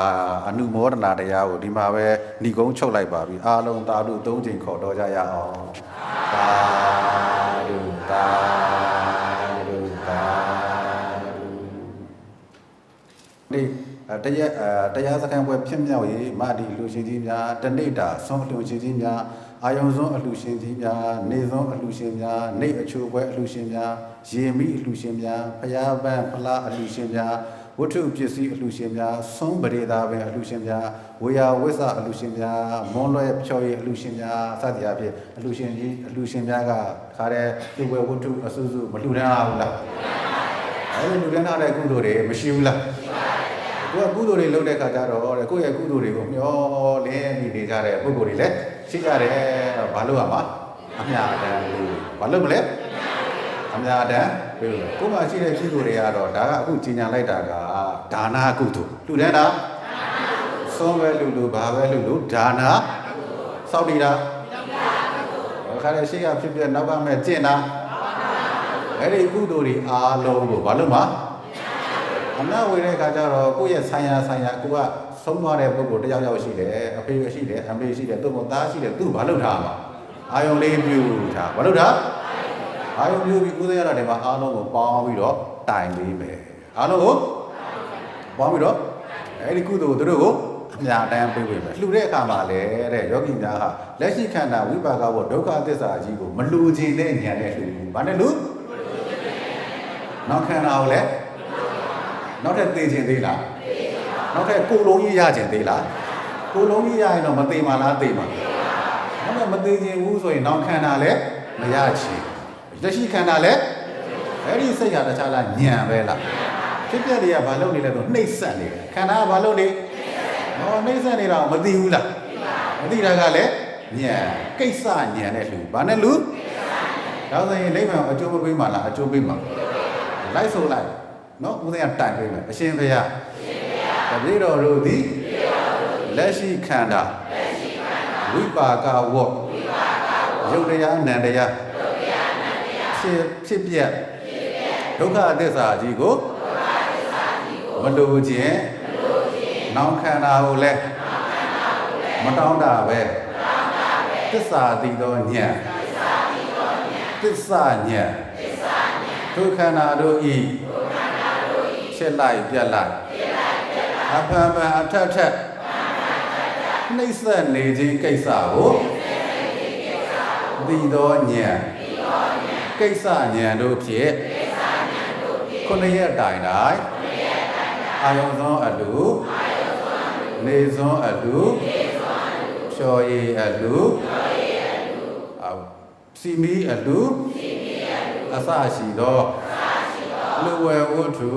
A: အနုမောဒနာတရားကိုဒီမှာပဲဏိကုံးချုပ်လိုက်ပါပြီအားလုံးသာဓု၃ချိန်ခေါ်တော့ကြရအောင်သာဓုသာဓုသာဓုဒီတရားစခန်းပွဲဖြစ်မြောက်ရေးမာဒီလူရှင်ကြီးများတနေ့တာဆွမ်းလူရှင်ကြီးများအာယုံစွန်းအလှရှင်ကြီးများနေစွန်းအလှရှင်များနေအချိုပွဲအလှရှင်များရေမိအလှရှင်များဖျားပန်းဖလားအလှရှင်များဝတ္ထုပစ္စည်းအလှရှင်များဆုံးပရိသာပင်အလှရှင်များဝေယဝိဆအလှရှင်များမွန်လွဲဖြော်ရည်အလှရှင်များစသည်အဖြစ်အလှရှင်ကြီးအလှရှင်များကခါတဲ့ဒီဝဲဝတ္ထုအစုစုမလှူဒန်းရဘူးလားအဲ့လိုလှူဒန်းတဲ့ကုသိုလ်တွေမရှိဘူးလားကိုယ်ကုသိုလ်တွေလုပ်တဲ့ခါကျတော့ကိုယ့်ရဲ့ကုသိုလ်တွေကိုမျောလင်းပြီးနေကြတဲ့ပုဂ္ဂိုလ်တွေလည်းရှိကြတယ်ဘာလို့ရမှာအမြအတန်ဘာလို့မလဲအမြအတန်ကိုယ်မှာရှိတဲ့ကုသိုလ်တွေကတော့ဒါကအခုကြီးညာလိုက်တာကဒါနာကုသိုလ်လူတဲ့တာဆုံးပဲလူဘာပဲလူဒါနာစောက်တည်တာခါတဲ့ရှိကဖြစ်ပြနောက်ကမဲ့ကျင့်တာအဲ့ဒီကုသိုလ်တွေအားလုံးကိုဘာလို့မှာအနာဝေတဲ့ခါကျတော့ကိုယ့်ရဲ့ဆိုင်ရာကိုကဆုံးသွားတဲ့ပုဂ္ဂိုလ်တယောက်ရှိတယ်အဖေရှိတယ်အမေရှိတယ်သူ့ဘောသားရှိတယ်သူ့ဘာလုပ်ထားမှာအာယုံလေးပြုထားဘာလုပ်ထားအာယုံပြုပြီးဥစဉ်ရတာဒီမှာအားလုံးကိုပေါင်းပြီးတော့တိုင်လေးပဲအားလုံးကိုပေါင်းပြီးတော့အဲ့ဒီကုသိုလ်တို့ကိုအမြတမ်းပေးပေးမယ်လှူတဲ့အခါမှာလည်းတဲ့ယောဂီများဟာလက်ရှိခန္ဓာဝိပါကဘောဒုက္ခသစ္စာကြီးကိုမလှူခြင်းတဲ့ဉာဏ်နဲ့လှူဘာနဲ့လှူနောက်ခန္ဓာကိုလည်းနောက်ထပ်သိခြင်းသေးလားနောက်ထပ်ကိုယ်လုံးကြီးရခြင်းသေးလားကိုယ်လုံးကြီးရရင်တော့မသိမှလားသိမှာနောက်မှမသိခြင်းဘူးဆိုရင်နောက်ခန္ဓာလည်းမရချင်လက်ရှိခန္ဓာလည်းအဲ့ဒီစိတ်ဟာတခြားလားညံပဲလားဖြစ်ပျက်တွေကဘာလုပ်နေလဲဆိုနှိမ့်ဆက်နေတယ်ခန္ဓာကဘာလုပ်နေနှိမ့်ဆက်နေတာမသိဘူးလားမသိတာကလည်းညံကိစ္စညံတဲ့လူဘာနဲ့လူဒါဆိုရင်နိဗ္ဗာန်အကျိုးမပေးမှလားအကျိုးပေးမှာလိုက်ဆိုလိုက်နော်ဦးဇင်းကတိုင်ပေးမယ်အရှင်ဘုရားတပည့်တော်တို့သည်လက်ရှိခန္ဓာဝိပါကဝတ်ရုပ်တရားနံတရားဖြစ်ပြဒုက္ခသစ္စာကြီးကိုမလိုခြင်းနောင်ခန္ဓာကိုလည်းမတောင်းတာပဲသစ္စာတည်သောဉာဏ်သစ္စာဉာဏ်ဒုက္ခန္ဓာတို့ဤဖြစ်လိုက်ပြက်လိုက်အဖန်ဖန်အထက်ထက်နှိမ့်ဆက်နေခြင်းကိစ္စကိုသိသောဉာဏ်ကိစ္စဉာဏ်တို့ဖြင့်ခုနှစ်ရက်တိုင်တိုင်းအာယုံစွန်းအလူနေစွန်းအလူဖြော်ရည်အလူစီမီအလူအစရှိသောလူဝဲဝတ္ထု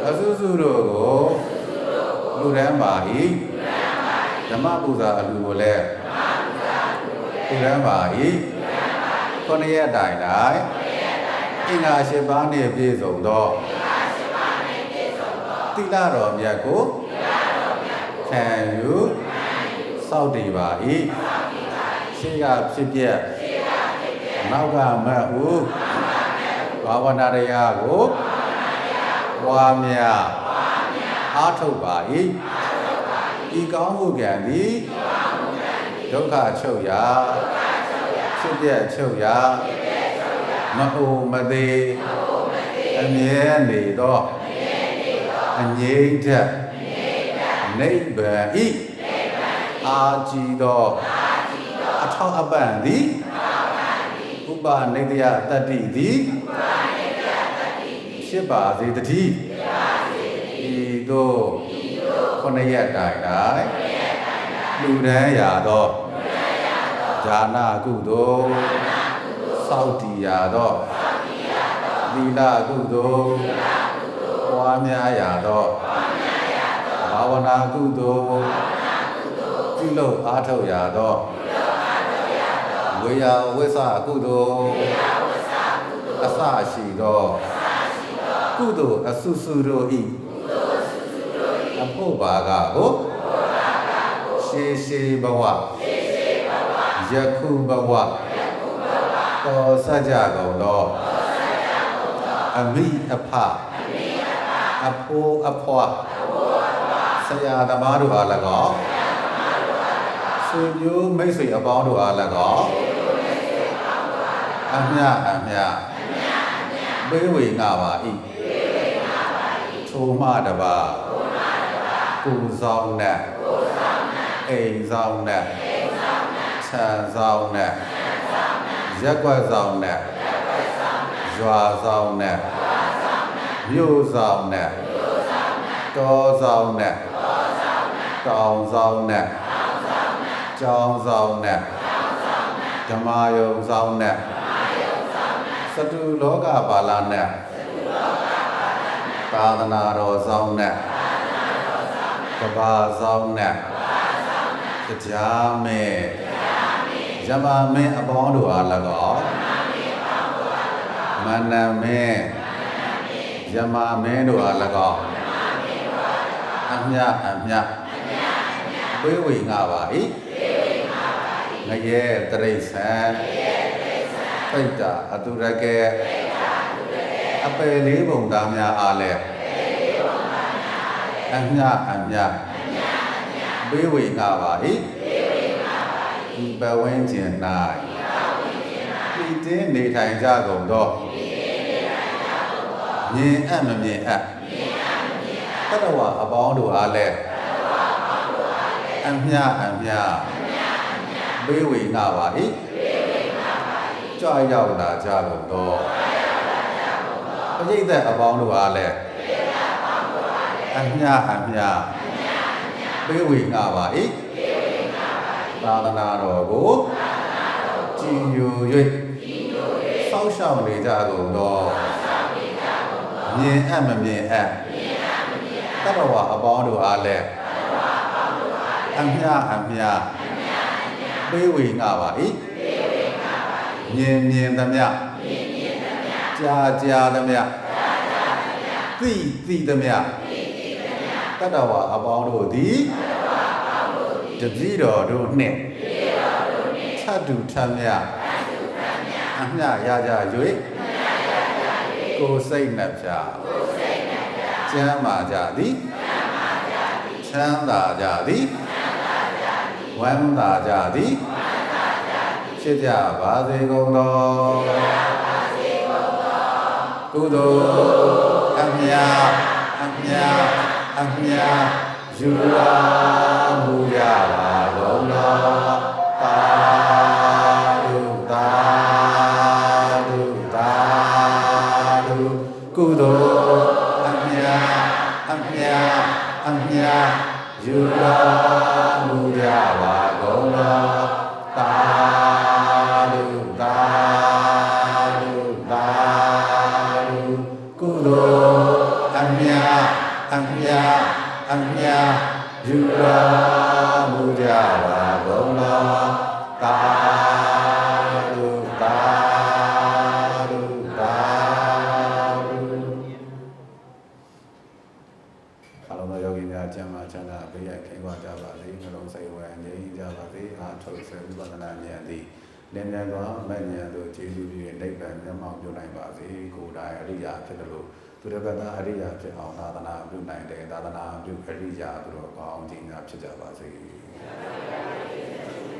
A: အစုစုတို့ကိုလူရန်ပါ၏ဓမ္မပူဇာအလူကိုလည်းလူရန်ပါ၏ခုနှစ်ရက်တိုင်တိုင်းအင်္ဂါ၈ပါးနှင့်ပြည့်စုံသောသီလတော်မြတ်ကိုခံယူစောင့်တည်ပါ၏ရှေးကဖြစ်ပြက်နောက်ကမတ်ဟုဘာဝနာတရားကိုပွားများအ အားထုတ်ပါ၏ဤကောင်းမှုကံသည်ဒုက္ခချုပ်ရာဖြစ်ပြချုပ်ရာမအိုမသေးအမြဲနေသောအငြိမ့်သက်နိဗ္ဗာန်ဤအာကြည်သောအထောက်အပံ့သည်ဥပနိတယတတ္တိသည်ဖြစ်ပါစေတည်းဤသို့ခုနှစ်ရက်တိုင်တိုင်းလူတန်းရာသောဈာနာကုသိုလ်စောင့်တည်ရာသောသီလကုသိုလ်ပွားများရာသောဘာဝနာကုသိုလ်ပြုလုပ်အားထုတ်ရာသောဝေယဝိသကုသိုလ်အစရှိသောကုသိုလ်အဆုစုတို့ဤအဖို့ပါကကိုရှေရှေဘဝယခုဘဝတော်စကြကုန်သောအမိအဖအဖိုးအဖွားဆရာသမားတို့အား၎င်းဆွေမျိုးမိတ်ဆွေအပေါင်းတို့အား၎င်းအမြအမြပေးဝေငါပါ၏ထိုမှတပါကိုယ်ဆောင်နဲ့အိမ်ဆောင်နဲ့ခြံဆောင်နဲ့ရက်ွက်ဆောင်နဲ့ရွာဆောင်နဲ့မြို့ဆောင်နဲ့တောဆောင်နဲ့တောင်ဆောင်နဲ့ကျောင်းဆောင်နဲ့ဓမ္မယုံဆောင်နဲ့စတုလောကပါဠနဲ့သာသနာတော်ဆောင်နဲ့ကဘာဆောင်နဲ့တရားမဲယမမင်းအပေါင်းတို့အား၎င်းမနမင်းယမမင်းတို့အား၎င်းအမြအမြပေးဝေငါပါ၏ငရဲတရိษံပိတ္တအတုရကဲအပယ်လေးပုံသားများအားလည်းအမြအမြပေးဝေငါပါ၏ဒီဘဝင်းကျင်၌ဤတင်းနေထိုင်ကြကုန်သောမြင်အပ်မမြင်အပ်တတဝအပေါင်းတို့အားလည်းအမြအမြပေးဝေငါပါ၏ကြွရောက်လာကြကုန်သောပရိသတ်အပေါင်းတို့အားလည်းအမြအမြပေးဝေငါပါ၏သာသနာတော်ကိုကြည်ညို၍စောင့်ရှောက်နေကြကုန်သောမြင်အပ်မမြင်အပ်တတဝအပေါင်းတို့အားလည်းအမြအမြပေးဝေငါပါ၏မြင်မြင်သမျှကြားကြားသမျှသိသိသမျှတတဝအပေါင်းတို့သည်တပည့်တော်တို့နှင့်ထပ်တူထပ်မြအမျှရကြ၍ကိုယ်စိတ်နှပြကျမ်းမာကြသည်ချမ်းသာကြသည်ဝမ်းသာကြသည်ဖြစ်ကြပါစေကုန်သောကုသိုလ်အမြအမြအမြယူလာမူရပါကုန်သောသာဓုသာဓုသာဓုကုသိုလ်အမြအမြအမြယူလာမူရပါကုန်သောသာဓုသာဓုသာဓုကုသိုလ်အမြအမြအမြယူလာမူကြပါကုန်သောသာဓုသာဓုသာဓုအလုံးစုံယောဂီများကျမ်းမာချမ်းသာဘေးရန်ကင်းကွာကြပါစေနှလုံးစိတ်ဝဲငြိမ်းကြပါစေအားထုတ်ဆဲဥပဒနာဉာဏ်သည်လင်းမြန်စွာမဉ္ဇဉ်သို့ကျေးဇူးပြု၍နိဗ္ဗာန်မျက်မှောက်ပြုနိုင်ပါစေကိုယ်တိုင်အရိယာဖြစ်တယ်လို့သူ သူတစ်ပတ်သားအရိယာဖြစ်အောင်သာသနာပြုနိုင်တယ်သာသနာပြုအရိယာသူတော်ကောင်းကြီးများဖြစ်ကြပါစေ။